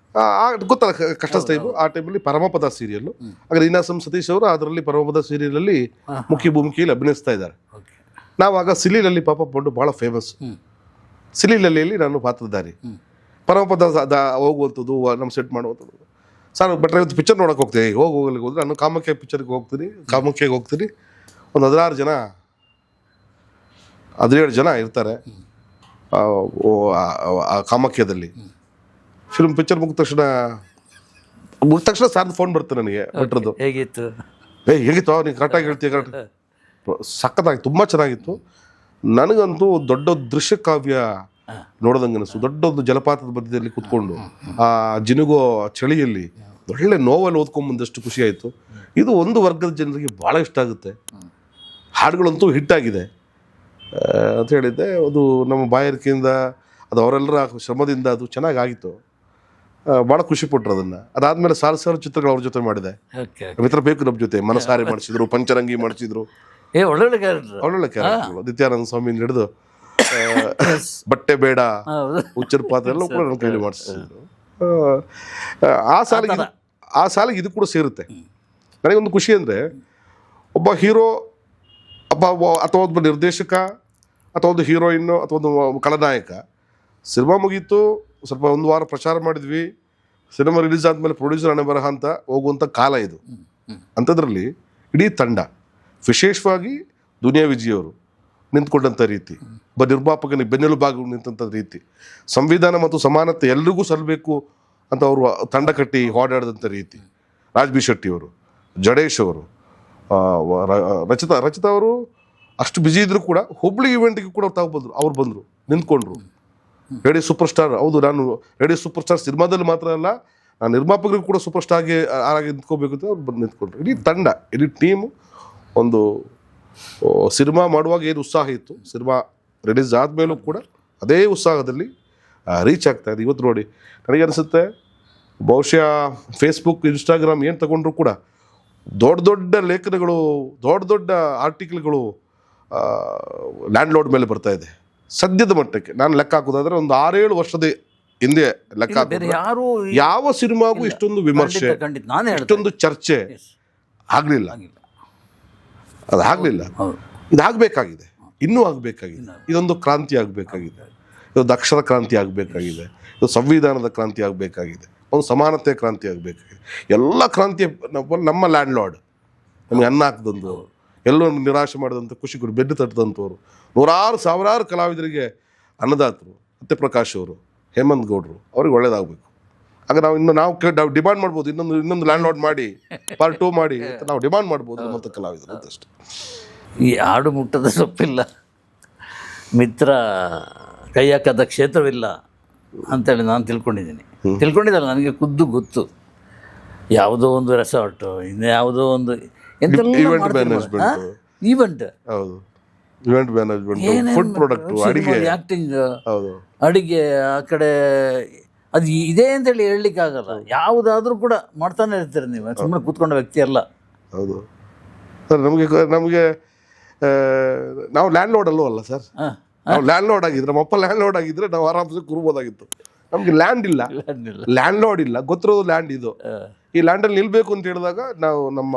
ಗೊತ್ತಲ್ಲ ಕಷ್ಟ ಟೈಮು. ಆ ಟೈಮಲ್ಲಿ ಪರಮಪದ ಸೀರಿಯಲ್ಲು, ಆಗ ನೀನಾಸಂ ಸತೀಶ್ ಅವರು ಅದರಲ್ಲಿ ಪರಮಪದ ಸೀರಿಯಲಲ್ಲಿ ಮುಖ್ಯ ಭೂಮಿಕೆಯಲ್ಲಿ ಅಭಿನಯಿಸ್ತಾ ಇದ್ದಾರೆ. ನಾವಾಗ ಸಿಲಿಲಲ್ಲಿ ಪಾಪ ಬಂದು ಭಾಳ ಫೇಮಸ್. ಸಿಲಿಲಲ್ಲಿಯಲ್ಲಿ ನಾನು ಪಾತ್ರಧಾರಿ. ಪರಮಪದ ಹೋಗುವಂಥದ್ದು, ನಮ್ಮ ಸೆಟ್ ಮಾಡುವಂಥದ್ದು. ಸರ್ ಬಟ್ರೆ ಇವತ್ತು ಪಿಕ್ಚರ್ ನೋಡೋಕೆ ಹೋಗ್ತೀನಿ, ಹೋಗಲಿಕ್ಕೆ ಹೋದ್ರೆ ನಾನು ಕಾಮಾಖ್ಯ ಪಿಕ್ಚರ್ಗೆ ಹೋಗ್ತೀನಿ. ಕಾಮಾಖ್ಯಗೆ ಹೋಗ್ತೀನಿ. ಒಂದು 16 ಜನ 17 ಜನ ಇರ್ತಾರೆ ಆ ಕಾಮಾಖ್ಯದಲ್ಲಿ. ಫಿಲ್ಮ್ ಪಿಕ್ಚರ್ ಮುಗಿದ ತಕ್ಷಣ ಸಾರ್ದು ಫೋನ್ ಬರುತ್ತೆ ನನಗೆ ಭಟ್ರದ್ದು. ಹೇಗಿತ್ತು? ಹೇಗಿತ್ತು ನೀನು ಕರೆಕ್ಟಾಗಿ ಹೇಳ್ತೀಯ, ಕರೆಕ್ಟ್. ಸಖತ್ತಾಗಿ ತುಂಬ ಚೆನ್ನಾಗಿತ್ತು. ನನಗಂತೂ ದೊಡ್ಡ ದೃಶ್ಯ ಕಾವ್ಯ ನೋಡೋದಂಗೆ ಅನಿಸ್ತು. ದೊಡ್ಡೊಂದು ಜಲಪಾತದ ಮಧ್ಯದಲ್ಲಿ ಕೂತ್ಕೊಂಡು ಆ ಜಿನುಗೋ ಚಳಿಯಲ್ಲಿ ಒಳ್ಳೆ ನೋವಲ್ಲಿ ಓದ್ಕೊಂಬಂದಷ್ಟು ಖುಷಿ ಆಯಿತು. ಇದು ಒಂದು ವರ್ಗದ ಜನರಿಗೆ ಭಾಳ ಇಷ್ಟ ಆಗುತ್ತೆ. ಹಾಡುಗಳಂತೂ ಹಿಟ್ಟಾಗಿದೆ ಅಂತ ಹೇಳಿದ್ದೆ. ಅದು ನಮ್ಮ ಬಾಯಾರಿಕೆಯಿಂದ, ಅದು ಅವರೆಲ್ಲರ ಶ್ರಮದಿಂದ ಅದು ಚೆನ್ನಾಗಾಗಿತ್ತು. ಭಾಳ ಖುಷಿಪಟ್ಟರು ಅದನ್ನು. ಅದಾದಮೇಲೆ ಸಾವಿರ ಚಿತ್ರಗಳು ಅವ್ರ ಜೊತೆ ಮಾಡಿದೆ. ಮಿತ್ರ ಬೇಕು ನಮ್ಮ ಜೊತೆ ಮನಸಾರಿ ಮಾಡಿಸಿದ್ರು, ಪಂಚರಂಗಿ ಮಾಡಿಸಿದ್ರು. ಒಳ್ಳೊಳ್ಳೆ ಕ್ಯಾರೆಕ್ಟರ್ಗಳು. ನಿತ್ಯಾನಂದ ಸ್ವಾಮಿ ಹಿಡಿದು ಬಟ್ಟೆ ಬೇಡ, ಹುಚ್ಚರ ಪಾತ್ರ ಎಲ್ಲ ಕೂಡ ನನ್ನ ಕೈಲಿ ಮಾಡಿಸಿದ್ರು. ಆ ಸಾಲಿಗೆ ಇದು ಕೂಡ ಸೇರುತ್ತೆ. ನನಗೊಂದು ಖುಷಿ ಅಂದರೆ, ಒಬ್ಬ ಹೀರೋ ಅಥವಾ ಒಬ್ಬ ನಿರ್ದೇಶಕ ಅಥವಾ ಒಂದು ಹೀರೋಯಿನ್ನು ಅಥವಾ ಒಂದು ಖಳನಾಯಕ, ಸಿನಿಮಾ ಮುಗೀತು, ಸ್ವಲ್ಪ ಒಂದು ವಾರ ಪ್ರಚಾರ ಮಾಡಿದ್ವಿ, ಸಿನಿಮಾ ರಿಲೀಸ್ ಆದಮೇಲೆ ಪ್ರೊಡ್ಯೂಸರ್ ಹಣೆ ಬರಹ ಅಂತ ಹೋಗುವಂಥ ಕಾಲ ಇದು. ಅಂಥದ್ರಲ್ಲಿ ಇಡೀ ತಂಡ, ವಿಶೇಷವಾಗಿ ದುನಿಯಾ ವಿಜಯ್ ಅವರು ನಿಂತ್ಕೊಂಡಂಥ ರೀತಿ, ಒಬ್ಬ ನಿರ್ಮಾಪಕನಿಗೆ ಬೆನ್ನೆಲುಬಾಗಿ ನಿಂತಹ ರೀತಿ, ಸಂವಿಧಾನ ಮತ್ತು ಸಮಾನತೆ ಎಲ್ರಿಗೂ ಸಲ್ಲಬೇಕು ಅಂತ ಅವರು ತಂಡ ಕಟ್ಟಿ ಓಡಾಡಿದಂಥ ರೀತಿ, ರಾಜ್ ಬಿ ಶೆಟ್ಟಿ ಅವರು, ಜಡೇಶ್ ಅವರು, ರಚಿತಾ ಅವರು ಅಷ್ಟು ಬ್ಯುಸಿ ಇದ್ರು ಕೂಡ ಹುಬ್ಳಿ ಇವೆಂಟ್ಗೆ ಕೂಡ ಅವ್ರು ಬಂದರು ನಿಂತ್ಕೊಂಡ್ರು. ರೇಡಿಯೋ ಸೂಪರ್ ಸ್ಟಾರ್, ಹೌದು, ನಾನು ರೇಡಿಯೋ ಸೂಪರ್ ಸ್ಟಾರ್ ಸಿನಿಮಾದಲ್ಲಿ ಮಾತ್ರ ಅಲ್ಲ, ನಾನು ನಿರ್ಮಾಪಕರಿಗೂ ಕೂಡ ಸೂಪರ್ ಸ್ಟಾರ್ ಆಗಿ ನಿಂತ್ಕೋಬೇಕು ಅಂತ ಅವ್ರು ಬಂದು ನಿಂತ್ಕೊಂಡ್ರು. ಇಡೀ ತಂಡ, ಇಡೀ ಟೀಮು ಒಂದು ಸಿನಿಮಾ ಮಾಡುವಾಗ ಏನು ಉತ್ಸಾಹ ಇತ್ತು, ಸಿನಿಮಾ ರಿಲೀಸ್ ಆದಮೇಲೂ ಕೂಡ ಅದೇ ಉತ್ಸಾಹದಲ್ಲಿ ರೀಚ್ ಆಗ್ತಾ ಇದೆ. ಇವತ್ತು ನೋಡಿ, ನನಗೆ ಅನಿಸುತ್ತೆ ಬಹುಶಃ ಫೇಸ್ಬುಕ್, ಇನ್ಸ್ಟಾಗ್ರಾಮ್ ಏನು ತಗೊಂಡ್ರು ಕೂಡ ದೊಡ್ಡ ದೊಡ್ಡ ಲೇಖನಗಳು, ದೊಡ್ಡ ದೊಡ್ಡ ಆರ್ಟಿಕಲ್ಗಳು ಲ್ಯಾಂಡ್ ಲಾರ್ಡ್ ಮೇಲೆ ಬರ್ತಾ ಇದೆ. ಸದ್ಯದ ಮಟ್ಟಕ್ಕೆ ನಾನು ಲೆಕ್ಕ ಹಾಕೋದಾದ್ರೆ ಒಂದು 6-7 ವರ್ಷದ ಹಿಂದೆ ಲೆಕ್ಕ ಹಾಕಿದ್ರೆ ಯಾವ ಸಿನಿಮಾಗೂ ಇಷ್ಟೊಂದು ವಿಮರ್ಶೆ, ಇಷ್ಟೊಂದು ಚರ್ಚೆ ಆಗಲಿಲ್ಲ. ಅದಾಗಲಿಲ್ಲ. ಇದಾಗಬೇಕಾಗಿದೆ, ಇನ್ನೂ ಆಗಬೇಕಾಗಿದೆ. ಇದೊಂದು ಕ್ರಾಂತಿ ಆಗಬೇಕಾಗಿದೆ, ಇದೊಂದು ಅಕ್ಷರ ಕ್ರಾಂತಿ ಆಗಬೇಕಾಗಿದೆ, ಇದು ಸಂವಿಧಾನದ ಕ್ರಾಂತಿ ಆಗಬೇಕಾಗಿದೆ, ಒಂದು ಸಮಾನತೆ ಕ್ರಾಂತಿ ಆಗಬೇಕಾಗಿದೆ. ಎಲ್ಲ ಕ್ರಾಂತಿಯ ನಮ್ಮ ಲ್ಯಾಂಡ್ ಲಾರ್ಡ್ ನಮಗೆ ಅನ್ನ ಹಾಕಿದಂಥವ್ರು, ಎಲ್ಲೋ ನಿರಾಶೆ ಮಾಡಿದಂಥ ಖುಷಿಗಳು ಬೆನ್ನು ತಟ್ಟಿದಂಥವ್ರು, ಸಾವಿರಾರು ಕಲಾವಿದರಿಗೆ ಅನ್ನದಾತರು, ಸತ್ಯಪ್ರಕಾಶ್ ಅವರು, ಹೇಮಂತ್ ಗೌಡರು, ಅವ್ರಿಗೆ ಒಳ್ಳೇದಾಗಬೇಕು. ಆಗ ನಾವು ಡಿಮಾಂಡ್ ಮಾಡ್ಬೋದು, ಇನ್ನೊಂದು ಲ್ಯಾಂಡ್ ಲಾರ್ಡ್ ಮಾಡಿ, ಪಾರ್ಟ್ 2 ಮಾಡಿ ಅಂತ ನಾವು ಡಿಮಾಂಡ್ ಮಾಡ್ಬೋದು ಮತ್ತು ಕಲಾವಿದರು ಅಂತಷ್ಟೇ. ಈ ಆಡು ಮುಟ್ಟದ ಸೊಪ್ಪಿಲ್ಲ, ಮಿತ್ರ ಕೈ ಹಾಕದ ಕ್ಷೇತ್ರವಿಲ್ಲ ಅಂತೇಳಿ ನಾನು ತಿಳ್ಕೊಂಡಿದ್ದಲ್ಲ. ನನಗೆ ಗೊತ್ತು ಯಾವುದೋ ಒಂದು ರೆಸಾರ್ಟು, ಇನ್ನು ಯಾವುದೋ ಒಂದು ಈವೆಂಟ್ ಮ್ಯಾನೇಜ್ಮೆಂಟ್, ಫುಡ್ ಪ್ರಾಡಕ್ಟ್, ಅಡಿಗೆ, ಆಕ್ಟಿಂಗ್, ಅಡಿಗೆ, ಆ ಕಡೆ ಅದು ಇದೆ ಅಂತೇಳಿ ಹೇಳಲಿಕ್ಕೆ ಆಗಲ್ಲ. ಯಾವುದಾದ್ರೂ ಕೂಡ ಮಾಡ್ತಾನೆ ಇರ್ತೀರಿ ನೀವು, ಸುಮ್ಮನೆ ಕೂತ್ಕೊಂಡ ವ್ಯಕ್ತಿ ಅಲ್ಲ. ಹೌದು ಸರ್. ನಮಗೆ ನಾವು ಲ್ಯಾಂಡ್ ಲಾರ್ಡ್ ಅಲ್ಲೂ ಅಲ್ಲ ಸರ್. ನಾವು ಲ್ಯಾಂಡ್ ಲಾರ್ಡ್ ಆಗಿದ್ರೆ, ನಮ್ಮಪ್ಪ ಲ್ಯಾಂಡ್ ಲಾರ್ಡ್ ಆಗಿದ್ರೆ ನಾವು ಆರಾಮ್ಸೆ ಕೂರ್ಬೋದಾಗಿತ್ತು. ನಮ್ಗೆ ಲ್ಯಾಂಡ್ ಇಲ್ಲ, ಲ್ಯಾಂಡ್ ಲಾರ್ಡ್ ಇಲ್ಲ, ಗೊತ್ತಿರೋದು ಲ್ಯಾಂಡ್ ಇದು. ಈ ಲ್ಯಾಂಡಲ್ಲಿ ನಿಲ್ಬೇಕು ಅಂತ ಹೇಳಿದಾಗ ನಾವು ನಮ್ಮ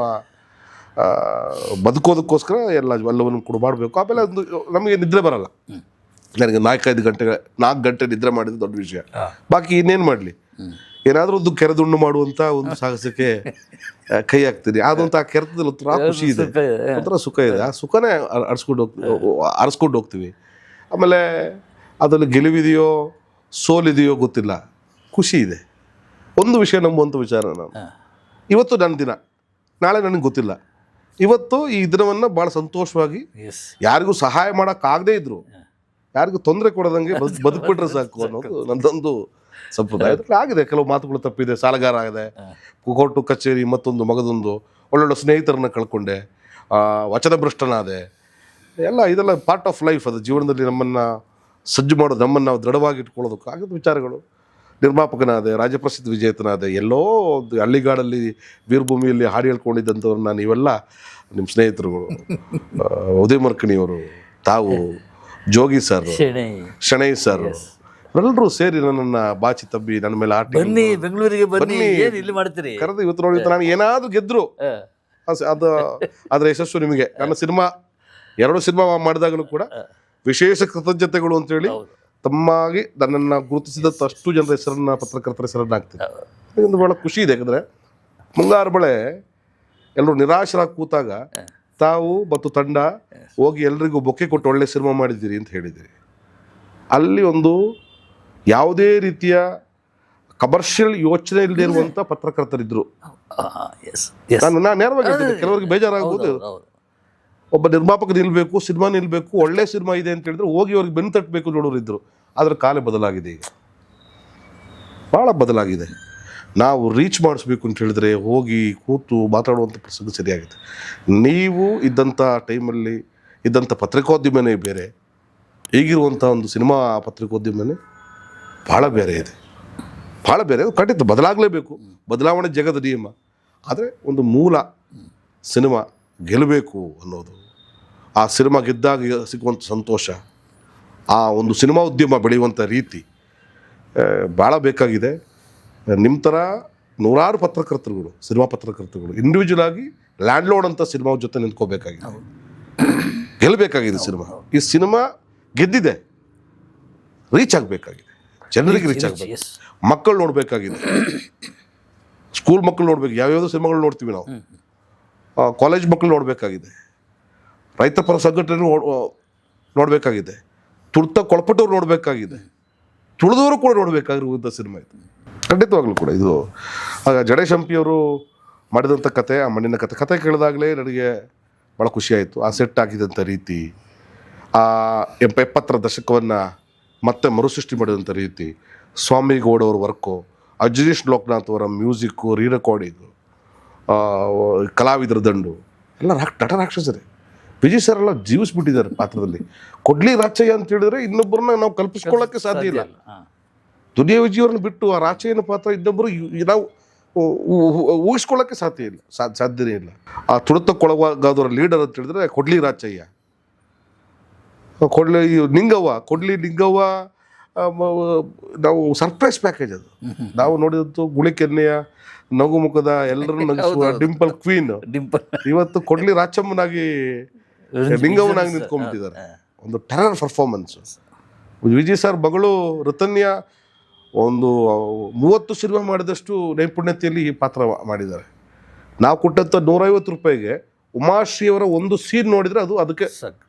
ಬದುಕೋದಕ್ಕೋಸ್ಕರ ಎಲ್ಲವನ್ನು ಕೂಡ ಮಾಡಬೇಕು. ಆಮೇಲೆ ಒಂದು ನಮಗೆ ನಿದ್ರೆ ಬರಲ್ಲ. ನನಗೆ 4 ಗಂಟೆ ನಿದ್ರೆ ಮಾಡಿದ್ದು ದೊಡ್ಡ ವಿಷಯ. ಬಾಕಿ ಇನ್ನೇನು ಮಾಡಲಿ, ಏನಾದರೂ ಒಂದು ಕೆರೆದುಣ್ಣು ಮಾಡುವಂಥ ಒಂದು ಸಾಹಸಕ್ಕೆ ಕೈ ಹಾಕ್ತೀನಿ. ಆದಂಥ ಆ ಕೆರೆತದಲ್ಲಿ ಒಂಥರ ಖುಷಿ ಇದೆ, ಒಂಥರ ಸುಖ ಇದೆ. ಆ ಸುಖನೇ ಆರಿಸ್ಕೊಂಡು ಹೋಗ್ತೀವಿ. ಆಮೇಲೆ ಅದರಲ್ಲಿ ಗೆಲುವಿದೆಯೋ ಸೋಲಿದೆಯೋ ಗೊತ್ತಿಲ್ಲ, ಖುಷಿ ಇದೆ. ಒಂದು ವಿಷಯ ನಂಬುವಂಥ ವಿಚಾರ, ನಾನು ಇವತ್ತು ನನ್ನ ದಿನ, ನಾಳೆ ನನಗೆ ಗೊತ್ತಿಲ್ಲ. ಇವತ್ತು ಈ ದಿನವನ್ನು ಭಾಳ ಸಂತೋಷವಾಗಿ ಎಸ್ ಯಾರಿಗೂ ಸಹಾಯ ಮಾಡೋಕ್ಕಾಗದೇ ಇದ್ರು, ಯಾರಿಗೂ ತೊಂದರೆ ಕೊಡದಂಗೆ ಬದುಕ್ಬಿಟ್ರೆ ಸಾಕು ಅನ್ನೋದು ನನ್ನದೊಂದು ಸಂಪ್ರದಾಯ. ಅದ್ರಲ್ಲಿ ಆಗಿದೆ, ಕೆಲವು ಮಾತುಗಳು ತಪ್ಪಿದೆ, ಸಾಲಗಾರ ಆಗಿದೆ, ಕೋರ್ಟು ಕಚೇರಿ ಮತ್ತೊಂದು ಮಗದೊಂದು, ಒಳ್ಳೊಳ್ಳೆ ಸ್ನೇಹಿತರನ್ನ ಕಳ್ಕೊಂಡೆ, ವಚನಭ್ರಷ್ಟನಾದೆ, ಇದೆಲ್ಲ ಪಾರ್ಟ್ ಆಫ್ ಲೈಫ್. ಅದು ಜೀವನದಲ್ಲಿ ನಮ್ಮನ್ನು ಸಜ್ಜು ಮಾಡೋದು, ನಮ್ಮನ್ನು ನಾವು ದೃಢವಾಗಿ ಇಟ್ಕೊಳ್ಳೋದಕ್ಕೆ ಆಗಿದ್ದ ವಿಚಾರಗಳು. ನಿರ್ಮಾಪಕನಾದೆ, ರಾಜ್ಯಪ್ರಸಿದ್ಧ ವಿಜೇತನಾದೆ, ಎಲ್ಲೋ ಒಂದು ಹಳ್ಳಿಗಾಡಲ್ಲಿ ವೀರಭೂಮಿಯಲ್ಲಿ ಹಾಡು ಹೇಳ್ಕೊಂಡಿದ್ದಂಥವ್ರನ್ನ ನೀವೆಲ್ಲ ನಿಮ್ಮ ಸ್ನೇಹಿತರುಗಳು, ಉದಯ ಮರ್ಕಣಿಯವರು, ತಾವು, ಜೋಗಿ ಸರ್, ಶಣೈ ಸರ್, ಎಲ್ಲರೂ ಸೇರಿ ನನ್ನನ್ನು ಬಾಚಿ ತಬ್ಬಿ ನನ್ನ ಮೇಲೆ ಆಟ ಬನ್ನಿ ಬೆಂಗಳೂರಿಗೆ ಬನ್ನಿ, ಏನು ಇಲ್ಲಿ ಮಾಡ್ತೀರಿ ಕರೆದು ಇವತ್ತು ನೋಡಿ ನಾನು ಏನಾದರೂ ಗೆದ್ರು ಅದು ಅದರ ಯಶಸ್ಸು ನಿಮಗೆ. ನನ್ನ ಸಿನಿಮಾ 2 ಸಿನಿಮಾ ಮಾಡಿದಾಗಲೂ ಕೂಡ ವಿಶೇಷ ಕೃತಜ್ಞತೆಗಳು ಅಂತೇಳಿ ತಮ್ಮಾಗಿ ನನ್ನನ್ನು ಗುರುತಿಸಿದಂಥ ಅಷ್ಟು ಜನರ ಹೆಸರನ್ನ, ಪತ್ರಕರ್ತರ ಹೆಸರನ್ನ ಹಾಕ್ತೀನಿ. ಇದೊಂದು ಭಾಳ ಖುಷಿ ಇದೆ. ಯಾಕಂದರೆ ಮುಂಗಾರು ಮಳೆ ಎಲ್ಲರೂ ನಿರಾಶರಾಗಿ ಕೂತಾಗ ತಾವು ಮತ್ತು ತಂಡ ಹೋಗಿ ಎಲ್ರಿಗೂ ಬೊಕ್ಕೆ ಕೊಟ್ಟು ಒಳ್ಳೆ ಸಿನಿಮಾ ಮಾಡಿದ್ದೀರಿ ಅಂತ ಹೇಳಿದ್ದೀರಿ. ಅಲ್ಲಿ ಒಂದು ಯಾವುದೇ ರೀತಿಯ ಕಮರ್ಷಿಯಲ್ ಯೋಚನೆ ಇಲ್ಲದೆ ಇರುವಂಥ ಪತ್ರಕರ್ತರಿದ್ದರು. ನಾನು ನೇರವಾಗಿ ಹೇಳ್ತೀನಿ, ಕೆಲವರಿಗೆ ಬೇಜಾರಾಗ್ಬೋದು. ಒಬ್ಬ ನಿರ್ಮಾಪಕ ನಿಲ್ಲಬೇಕು, ಸಿನಿಮಾ ನಿಲ್ಲಬೇಕು, ಒಳ್ಳೆ ಸಿನಿಮಾ ಇದೆ ಅಂತ ಹೇಳಿದ್ರೆ ಹೋಗಿ ಅವ್ರಿಗೆ ಬೆನ್ನು ತಟ್ಟಬೇಕು ನೋಡೋರು ಇದ್ದರು. ಆದರೆ ಕಾಲ ಬದಲಾಗಿದೆ, ಈಗ ಭಾಳ ಬದಲಾಗಿದೆ. ನಾವು ರೀಚ್ ಮಾಡಿಸ್ಬೇಕು ಅಂತ ಹೇಳಿದ್ರೆ ಹೋಗಿ ಕೂತು ಮಾತಾಡುವಂಥ ಪ್ರಸಂಗ ಸರಿಯಾಗಿದೆ. ನೀವು ಇದ್ದಂಥ ಟೈಮಲ್ಲಿ ಇದ್ದಂಥ ಪತ್ರಿಕೋದ್ಯಮನೇ ಬೇರೆ, ಈಗಿರುವಂಥ ಒಂದು ಸಿನಿಮಾ ಪತ್ರಿಕೋದ್ಯಮನೇ ಭಾಳ ಬೇರೆ ಇದೆ, ಭಾಳ ಬೇರೆ. ಖಂಡಿತ ಬದಲಾಗಲೇಬೇಕು, ಬದಲಾವಣೆ ಜಗದ ನಿಯಮ. ಆದರೆ ಒಂದು ಮೂಲ ಸಿನಿಮಾ ಗೆಲ್ಲಬೇಕು ಅನ್ನೋದು, ಆ ಸಿನಿಮಾ ಗೆದ್ದಾಗ ಸಿಗುವಂಥ ಸಂತೋಷ, ಆ ಒಂದು ಸಿನಿಮಾ ಉದ್ಯಮ ಬೆಳೆಯುವಂಥ ರೀತಿ ಭಾಳ ಬೇಕಾಗಿದೆ. ನಿಮ್ಮ ಥರ ನೂರಾರು ಪತ್ರಕರ್ತರುಗಳು, ಸಿನಿಮಾ ಪತ್ರಕರ್ತರುಗಳು ಇಂಡಿವಿಜುವಲ್ ಆಗಿ ಲ್ಯಾಂಡ್ ಲೋಡ್ ಅಂತ ಸಿನಿಮಾ ಜೊತೆ ನಿಂತ್ಕೋಬೇಕಾಗಿದೆ, ಗೆಲ್ಲಬೇಕಾಗಿದೆ ಸಿನಿಮಾ. ಈ ಸಿನಿಮಾ ಗೆದ್ದಿದೆ, ರೀಚ್ ಆಗಬೇಕಾಗಿದೆ, ಜನರಿಗೆ ರೀಚ್ ಆಗಬೇಕು, ಮಕ್ಕಳು ನೋಡಬೇಕಾಗಿದೆ, ಸ್ಕೂಲ್ ಮಕ್ಕಳು ನೋಡ್ಬೇಕು, ಯಾವ್ಯಾವುದೋ ಸಿನಿಮಾಗಳು ನೋಡ್ತೀವಿ ನಾವು, ಕಾಲೇಜ್ ಮಕ್ಕಳು ನೋಡಬೇಕಾಗಿದೆ, ರೈತ ಪರ ಸಂಘಟನೆ ನೋಡಬೇಕಾಗಿದೆ, ಕೊಳಪಟ್ಟವ್ರು ನೋಡಬೇಕಾಗಿದೆ, ತುಳಿದವರು ಕೂಡ ನೋಡಬೇಕಾಗಿರುವಂಥ ಸಿನಿಮಾ ಇದು. ಖಂಡಿತವಾಗ್ಲೂ ಕೂಡ ಇದು ಜಡೇಶ್ ಹಂಪಿಯವರು ಮಾಡಿದಂಥ ಕತೆ, ಆ ಮಣ್ಣಿನ ಕತೆ ಕೇಳಿದಾಗಲೇ ನನಗೆ ಭಾಳ ಖುಷಿಯಾಯಿತು. ಆ ಸೆಟ್ ಆಗಿದ್ದಂಥ ರೀತಿ, ಆ 70ರ ದಶಕವನ್ನು ಮತ್ತೆ ಮರುಸೃಷ್ಟಿ ಮಾಡಿದಂಥ ರೀತಿ, ಸ್ವಾಮಿ ಗೌಡವ್ರ ವರ್ಕು, ಅಜನೀಶ್ ಲೋಕನಾಥ್ ಅವರ ಮ್ಯೂಸಿಕ್ಕು, ರೀರೆಕಾರ್ಡಿಂಗು, ಕಲಾವಿದರ ದಂಡು ಎಲ್ಲ ನಟ ರಾಕ್ಷಸರೇ. ವಿಜಯ್ ಸರ್ ಎಲ್ಲ ಜೀವಿಸ್ಬಿಟ್ಟಿದ್ದಾರೆ ಪಾತ್ರದಲ್ಲಿ. ಕೊಡ್ಲಿ ರಾಚಯ್ಯ ಅಂತ ಹೇಳಿದ್ರೆ ಇನ್ನೊಬ್ಬರನ್ನ ನಾವು ಕಲ್ಪಿಸ್ಕೊಳ್ಳೋಕ್ಕೆ ಸಾಧ್ಯ ಇಲ್ಲ. ದುನಿಯಾ ವಿಜಯವ್ರನ್ನ ಬಿಟ್ಟು ಆ ರಾಚಯ್ಯನ ಪಾತ್ರ ಇನ್ನೊಬ್ಬರು ನಾವು ಊಹಿಸ್ಕೊಳ್ಳೋಕ್ಕೆ ಸಾಧ್ಯನೇ ಇಲ್ಲ. ಆ ತುಳಿತಕ್ಕೊಳಗಾದವರ ಲೀಡರ್ ಅಂತ ಹೇಳಿದ್ರೆ ಕೊಡ್ಲಿ ರಾಚಯ್ಯ, ಕೊಡ್ಲಿ ನಿಂಗವ್ವ ನಾವು ಸರ್ಪ್ರೈಸ್ ಪ್ಯಾಕೇಜ್ ಅದು. ನಾವು ನೋಡಿದಂತೂ ಗುಳಿಕೆನ್ನೆಯ ನಗು ಮುಖದ ಎಲ್ಲರನ್ನು ನಗಿಸುವ ಡಿಂಪಲ್ ಕ್ವೀನ್ ಇವತ್ತು ಕೊಡ್ಲಿ ರಾಚಮ್ಮನಾಗಿ ನಿಂಗವ್ವನಾಗಿ ನಿಂತ್ಕೊಂಡ್ಬಿಟ್ಟಿದ್ದಾರೆ. ಒಂದು ಟೆರರ್ ಪರ್ಫಾರ್ಮೆನ್ಸ್. ವಿಜಯ್ ಸರ್ ಮಗಳು ರತನ್ಯ ಒಂದು 30 ಸಿನಿಮಾ ಮಾಡಿದಷ್ಟು ನೈಪುಣ್ಯತೆಯಲ್ಲಿ ಈ ಪಾತ್ರ ಮಾಡಿದ್ದಾರೆ. ನಾವು ಕೊಟ್ಟಂಥ 150 ರೂಪಾಯಿಗೆ ಉಮಾಶ್ರೀಯವರ ಒಂದು ಸೀನ್ ನೋಡಿದರೆ ಅದಕ್ಕೆ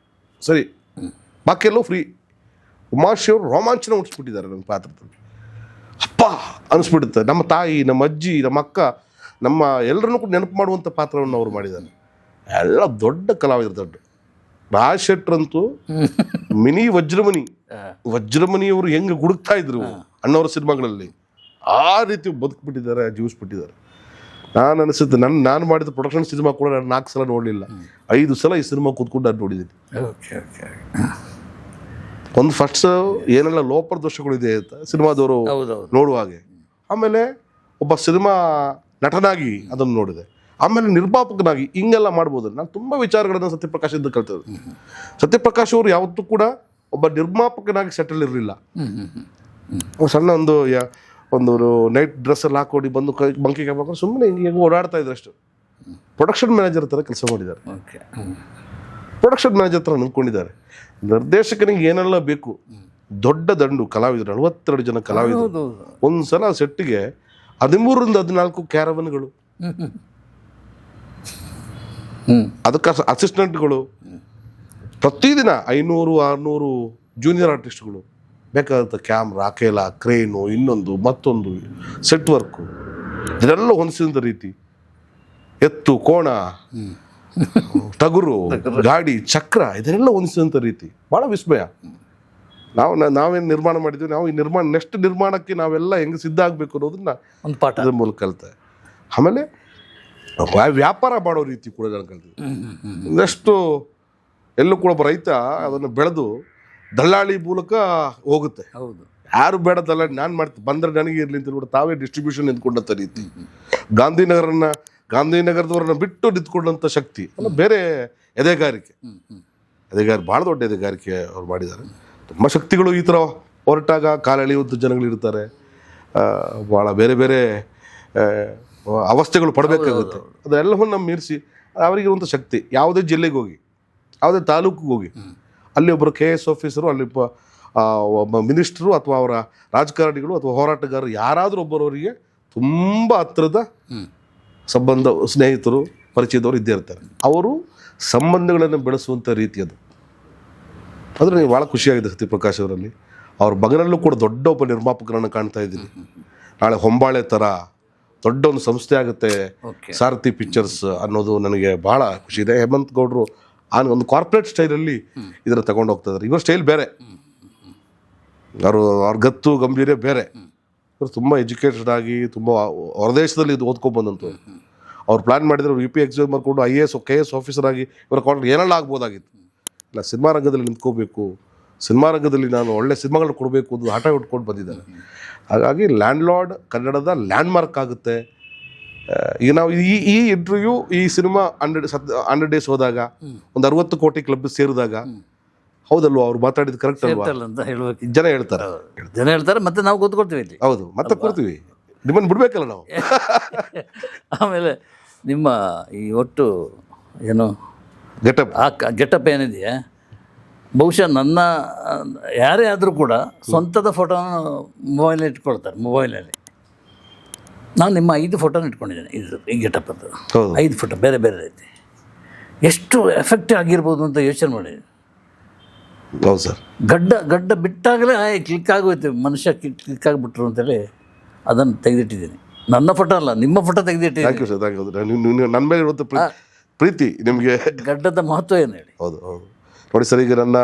ಸರಿ, ಬಾಕಿಯೆಲ್ಲೂ ಫ್ರೀ. ಉಮಾಶ್ರೀಯವರು ರೋಮಾಂಚನ ಉಡಿಸ್ಬಿಟ್ಟಿದ್ದಾರೆ ನಮ್ಮ ಪಾತ್ರದಲ್ಲಿ. ಅಪ್ಪ ಅನಿಸ್ಬಿಡುತ್ತೆ. ನಮ್ಮ ತಾಯಿ, ನಮ್ಮ ಅಜ್ಜಿ, ನಮ್ಮ ಅಕ್ಕ, ನಮ್ಮ ಎಲ್ಲರನ್ನೂ ಕೂಡ ನೆನಪು ಮಾಡುವಂಥ ಪಾತ್ರವನ್ನು ಅವರು ಮಾಡಿದ್ದಾರೆ. ಎಲ್ಲ ದೊಡ್ಡ ಕಲಾವಿದರು. ರಾಜ್ ಶೆಟ್ರಂತೂ ಮಿನಿ ವಜ್ರಮಣಿಯವರು ಹೆಂಗೆ ಗುಡುಕ್ತಾ ಇದ್ರು ಅಣ್ಣವರ ಸಿನಿಮಾಗಳಲ್ಲಿ, ಆ ರೀತಿ ಬದುಕ್ಬಿಟ್ಟಿದ್ದಾರೆ, ಜೀವಿಸ್ಬಿಟ್ಟಿದ್ದಾರೆ. ನಾನು ಅನಿಸುತ್ತೆ ನಾನು ಮಾಡಿದ ಪ್ರೊಡಕ್ಷನ್ ಸಿನಿಮಾ ಕೂಡ ನಾನು 4 ಸಲ ನೋಡಲಿಲ್ಲ, 5 ಸಲ ಈ ಸಿನಿಮಾ ಕೂತ್ಕೊಂಡು ನಾನು ನೋಡಿದ್ದೀನಿ. ಒಂದು ಫಸ್ಟ್ ಏನೆಲ್ಲ ಲೋಪದೋಷಗಳಿದೆ ಅಂತ ಸಿನಿಮಾದವರು ನೋಡುವಾಗೆ, ಆಮೇಲೆ ಒಬ್ಬ ಸಿನಿಮಾ ನಟನಾಗಿ ಅದನ್ನು ನೋಡಿದೆ, ಆಮೇಲೆ ನಿರ್ಮಾಪಕನಾಗಿ ಹಿಂಗೆಲ್ಲ ಮಾಡ್ಬೋದು. ನಾನು ತುಂಬ ವಿಚಾರಗಳನ್ನು ಸತ್ಯಪ್ರಕಾಶದಿಂದ ಕಲ್ತಿದ್ದೆ. ಸತ್ಯಪ್ರಕಾಶ್ ಅವರು ಯಾವತ್ತೂ ಕೂಡ ಒಬ್ಬ ನಿರ್ಮಾಪಕನಾಗಿ ಸೆಟಲ್ ಇರಲಿಲ್ಲ. ಸಣ್ಣ ಒಂದು ನೈಟ್ ಡ್ರೆಸ್ಸಲ್ಲಿ ಹಾಕೊಂಡು ಬಂದು ಬಂಕಿ ಹಾಕೊಂಡು ಸುಮ್ಮನೆ ಹಿಂಗೆ ಓಡಾಡ್ತಾ ಇದ್ರು ಅಷ್ಟು. ಪ್ರೊಡಕ್ಷನ್ ಮ್ಯಾನೇಜರ್ ಥರ ಕೆಲಸ ಮಾಡಿದ್ದಾರೆ, ಪ್ರೊಡಕ್ಷನ್ ಮ್ಯಾನೇಜರ್ ಥರ ನಿಂತ್ಕೊಂಡಿದ್ದಾರೆ. ನಿರ್ದೇಶಕನಿಗೆ ಏನೆಲ್ಲ ಬೇಕು, ದೊಡ್ಡ ದಂಡು ಕಲಾವಿದರು, 42 ಜನ ಕಲಾವಿದರು. ಒಂದು ಸಲ ಸೆಟ್ಟಿಗೆ 13ರಿಂದ 14 ಕ್ಯಾರವನ್ಗಳು, ಅದಕ್ಕೆ ಅಸಿಸ್ಟೆಂಟ್ಗಳು, ಪ್ರತಿದಿನ 500-600 ಜೂನಿಯರ್ ಆರ್ಟಿಸ್ಟ್ಗಳು, ಬೇಕಾದಂಥ ಕ್ಯಾಮ್ರಾ, ಕೇಲ, ಕ್ರೇನು, ಇನ್ನೊಂದು ಮತ್ತೊಂದು ಸೆಟ್ ವರ್ಕು, ಇದೆಲ್ಲ ಹೊಂದಿಸಿದ ರೀತಿ, ಎತ್ತು ಕೋಣ, ಟಗರು, ಗಾಡಿ, ಚಕ್ರ ಇದನ್ನೆಲ್ಲ ಹೊಂದಿಸಿದಂಥ ರೀತಿ ಭಾಳ ವಿಸ್ಮಯ. ನಾವೇನು ನಿರ್ಮಾಣ ಮಾಡಿದ್ವಿ, ನಾವು ಈ ನೆಕ್ಸ್ಟ್ ನಿರ್ಮಾಣಕ್ಕೆ ನಾವೆಲ್ಲ ಹೆಂಗೆ ಸಿದ್ಧ ಆಗಬೇಕು ಅನ್ನೋದನ್ನ ಒಂದು ಪಾಠ ಅದ್ರ ಮೂಲಕ ಕಲಿತೆ. ಆಮೇಲೆ ವ್ಯಾಪಾರ ಮಾಡೋ ರೀತಿ ಕೂಡ ನಾನು ಕಲ್ತಿದ್ದೆ. ಇನ್ನಷ್ಟು ಎಲ್ಲೂ ಕೂಡ ಒಬ್ಬ ರೈತ ಅದನ್ನು ಬೆಳೆದು ದಲ್ಲಾಳಿ ಮೂಲಕ ಹೋಗುತ್ತೆ. ಹೌದು, ಯಾರು ಬೇಡ ದಲ್ಲಾಳಿ, ನಾನು ಮಾಡ್ತೀನಿ ಬಂದರೆ ನನಗೆ ಇರಲಿ ಅಂತ ಹೇಳ್ಬಿಟ್ಟು ತಾವೇ ಡಿಸ್ಟ್ರಿಬ್ಯೂಷನ್ ನಿಂತ್ಕೊಂಡಂಥ ರೀತಿ. ಗಾಂಧಿನಗರದವ್ರನ್ನ ಬಿಟ್ಟು ನಿಂತ್ಕೊಂಡಂಥ ಶಕ್ತಿ ಅಲ್ಲ, ಬೇರೆ ಎದೆಗಾರಿಕೆ ಭಾಳ ದೊಡ್ಡ ಎದೆಗಾರಿಕೆ ಅವ್ರು ಮಾಡಿದ್ದಾರೆ. ತುಂಬ ಶಕ್ತಿಗಳು ಈ ಥರ ಹೊರಟಾಗ ಕಾಲೆಳೆಯುವಂಥ ಜನಗಳಿರ್ತಾರೆ, ಭಾಳ ಬೇರೆ ಬೇರೆ ಅವಸ್ಥೆಗಳು ಪಡಬೇಕಾಗುತ್ತೆ. ಅದೆಲ್ಲವನ್ನು ಮೀರಿಸಿ ಅವರಿಗಿರುವಂಥ ಶಕ್ತಿ, ಯಾವುದೇ ಜಿಲ್ಲೆಗೆ ಹೋಗಿ, ಯಾವುದೇ ತಾಲೂಕಿಗೆ ಹೋಗಿ, ಅಲ್ಲಿ ಒಬ್ಬರು KS ಆಫೀಸರು, ಅಲ್ಲಿ ಒಬ್ಬ ಮಿನಿಸ್ಟ್ರು ಅಥವಾ ಅವರ ರಾಜಕಾರಣಿಗಳು ಅಥವಾ ಹೋರಾಟಗಾರರು ಯಾರಾದರೂ ಒಬ್ಬರವರಿಗೆ ತುಂಬ ಹತ್ತಿರದ ಸಂಬಂಧ, ಸ್ನೇಹಿತರು, ಪರಿಚಯದವರು ಇದ್ದೇ ಇರ್ತಾರೆ. ಅವರು ಸಂಬಂಧಗಳನ್ನು ಬೆಳೆಸುವಂಥ ರೀತಿ ಅದು. ಆದರೆ ನೀವು ಭಾಳ ಖುಷಿಯಾಗಿದೆ ಸತ್ಯಪ್ರಕಾಶ್ ಅವರಲ್ಲಿ. ಅವ್ರ ಮಗನಲ್ಲೂ ಕೂಡ ದೊಡ್ಡ ಒಬ್ಬ ನಿರ್ಮಾಪಕರನ್ನು ಕಾಣ್ತಾ ಇದ್ದೀನಿ. ನಾಳೆ ಹೊಂಬಾಳೆ ಥರ ದೊಡ್ಡ ಒಂದು ಸಂಸ್ಥೆ ಆಗುತ್ತೆ ಸಾರಥಿ ಪಿಕ್ಚರ್ಸ್ ಅನ್ನೋದು ನನಗೆ ಭಾಳ ಖುಷಿ ಇದೆ. ಹೇಮಂತ್ ಗೌಡರು ಒಂದು ಕಾರ್ಪೊರೇಟ್ ಸ್ಟೈಲಲ್ಲಿ ಇದನ್ನು ತಗೊಂಡು ಹೋಗ್ತಾ ಇದ್ದಾರೆ. ಇವ್ರ ಸ್ಟೈಲ್ ಬೇರೆ, ಅವ್ರ ಗತ್ತು ಗಂಭೀರ ಬೇರೆ. ಇವರು ತುಂಬ ಎಜುಕೇಟೆಡ್ ಆಗಿ ತುಂಬ ಹೊರದೇಶದಲ್ಲಿ ಇದು ಓದ್ಕೊಂಡ್ಬಂದಂತು. ಅವ್ರು ಪ್ಲ್ಯಾನ್ ಮಾಡಿದ್ರೆ UP ಎಕ್ಸಾಮ್ ಮಾಡ್ಕೊಂಡು IAS KS ಆಫೀಸರ್ ಆಗಿ ಇವರ ಕಾಂಟ್ರಾಕ್ಟ್ ಏನೆಲ್ಲ ಆಗ್ಬೋದಾಗಿತ್ತು. ಇಲ್ಲ, ಸಿನಿಮಾ ರಂಗದಲ್ಲಿ ನಿಂತ್ಕೋಬೇಕು, ಸಿನಿಮಾ ರಂಗದಲ್ಲಿ ನಾನು ಒಳ್ಳೆ ಸಿನಿಮಾಗಳು ಕೊಡಬೇಕು ಅಂತ ಹಠ ಉಟ್ಕೊಂಡು ಬಂದಿದ್ದಾರೆ. ಹಾಗಾಗಿ ಲ್ಯಾಂಡ್ಲಾರ್ಡ್ ಕನ್ನಡದ ಲ್ಯಾಂಡ್ಮಾರ್ಕ್ ಆಗುತ್ತೆ. ಈಗ ನಾವು ಈ ಇಂಟರ್ವ್ಯೂ, ಈ ಸಿನಿಮಾ 100 ಡೇಸ್ ಹೋದಾಗ, ಒಂದು 60 ಕೋಟಿ ಕ್ಲಬ್ ಸೇರಿದಾಗ, ಹೌದಲ್ವ ಅವ್ರು ಮಾತಾಡಿದ್ದು ಕರೆಕ್ಟ್ ಅಲ್ವಾ ಅಂತ ಹೇಳ್ಬೇಕು. ಜನ ಹೇಳ್ತಾರೆ, ಮತ್ತೆ ನಾವು ಕೂತ್ಕೊಳ್ತೀವಿ ಇಲ್ಲಿ. ಹೌದು, ಮತ್ತೆ ಕೂರ್ತೀವಿ, ನಿಮ್ಮನ್ನು ಬಿಡ್ಬೇಕಲ್ಲ ನಾವು. ಆಮೇಲೆ ನಿಮ್ಮ ಈ ಒಟ್ಟು ಏನು ಗೆಟಪ್ ಏನಿದೆಯಾ, ಬಹುಶಃ ನನ್ನ ಯಾರೇ ಆದರೂ ಕೂಡ ಸ್ವಂತದ ಫೋಟೋನ ಮೊಬೈಲಲ್ಲಿ ಇಟ್ಕೊಳ್ತಾರೆ. ಮೊಬೈಲಲ್ಲಿ ನಾನು ನಿಮ್ಮ 5 ಫೋಟೋನ ಇಟ್ಕೊಂಡಿದ್ದೇನೆ. ಈ ಗೆಟಪ್ಪದ್ದು 5 ಫೋಟೋ ಬೇರೆ ಬೇರೆ ಐತಿ. ಎಷ್ಟು ಎಫೆಕ್ಟಿವ್ ಆಗಿರ್ಬೋದು ಅಂತ ಯೋಚನೆ ಮಾಡಿ. ಹೌದು ಸರ್, ಗಡ್ಡ ಬಿಟ್ಟಾಗಲೇ ಕ್ಲಿಕ್ ಆಗೋಯ್ತು, ಮನುಷ್ಯ ಕ್ಲಿಕ್ ಆಗಿಬಿಟ್ರು ಅಂತೇಳಿ ಅದನ್ನು ತೆಗೆದಿಟ್ಟಿದ್ದೀನಿ. ನನ್ನ ಫೋಟೋ ಅಲ್ಲ, ನಿಮ್ಮ ಫೋಟೋ ತೆಗೆದಿಟ್ಟಿದ್ದೀನಿ. ನನ್ನ ಮೇಲೆ ಇರುವಂಥ ಪ್ರೀತಿ ನಿಮಗೆ, ಗಡ್ಡದ ಮಹತ್ವ ಏನು ಹೇಳಿ. ಹೌದು ನೋಡಿ ಸರ್, ಈಗ ನನ್ನ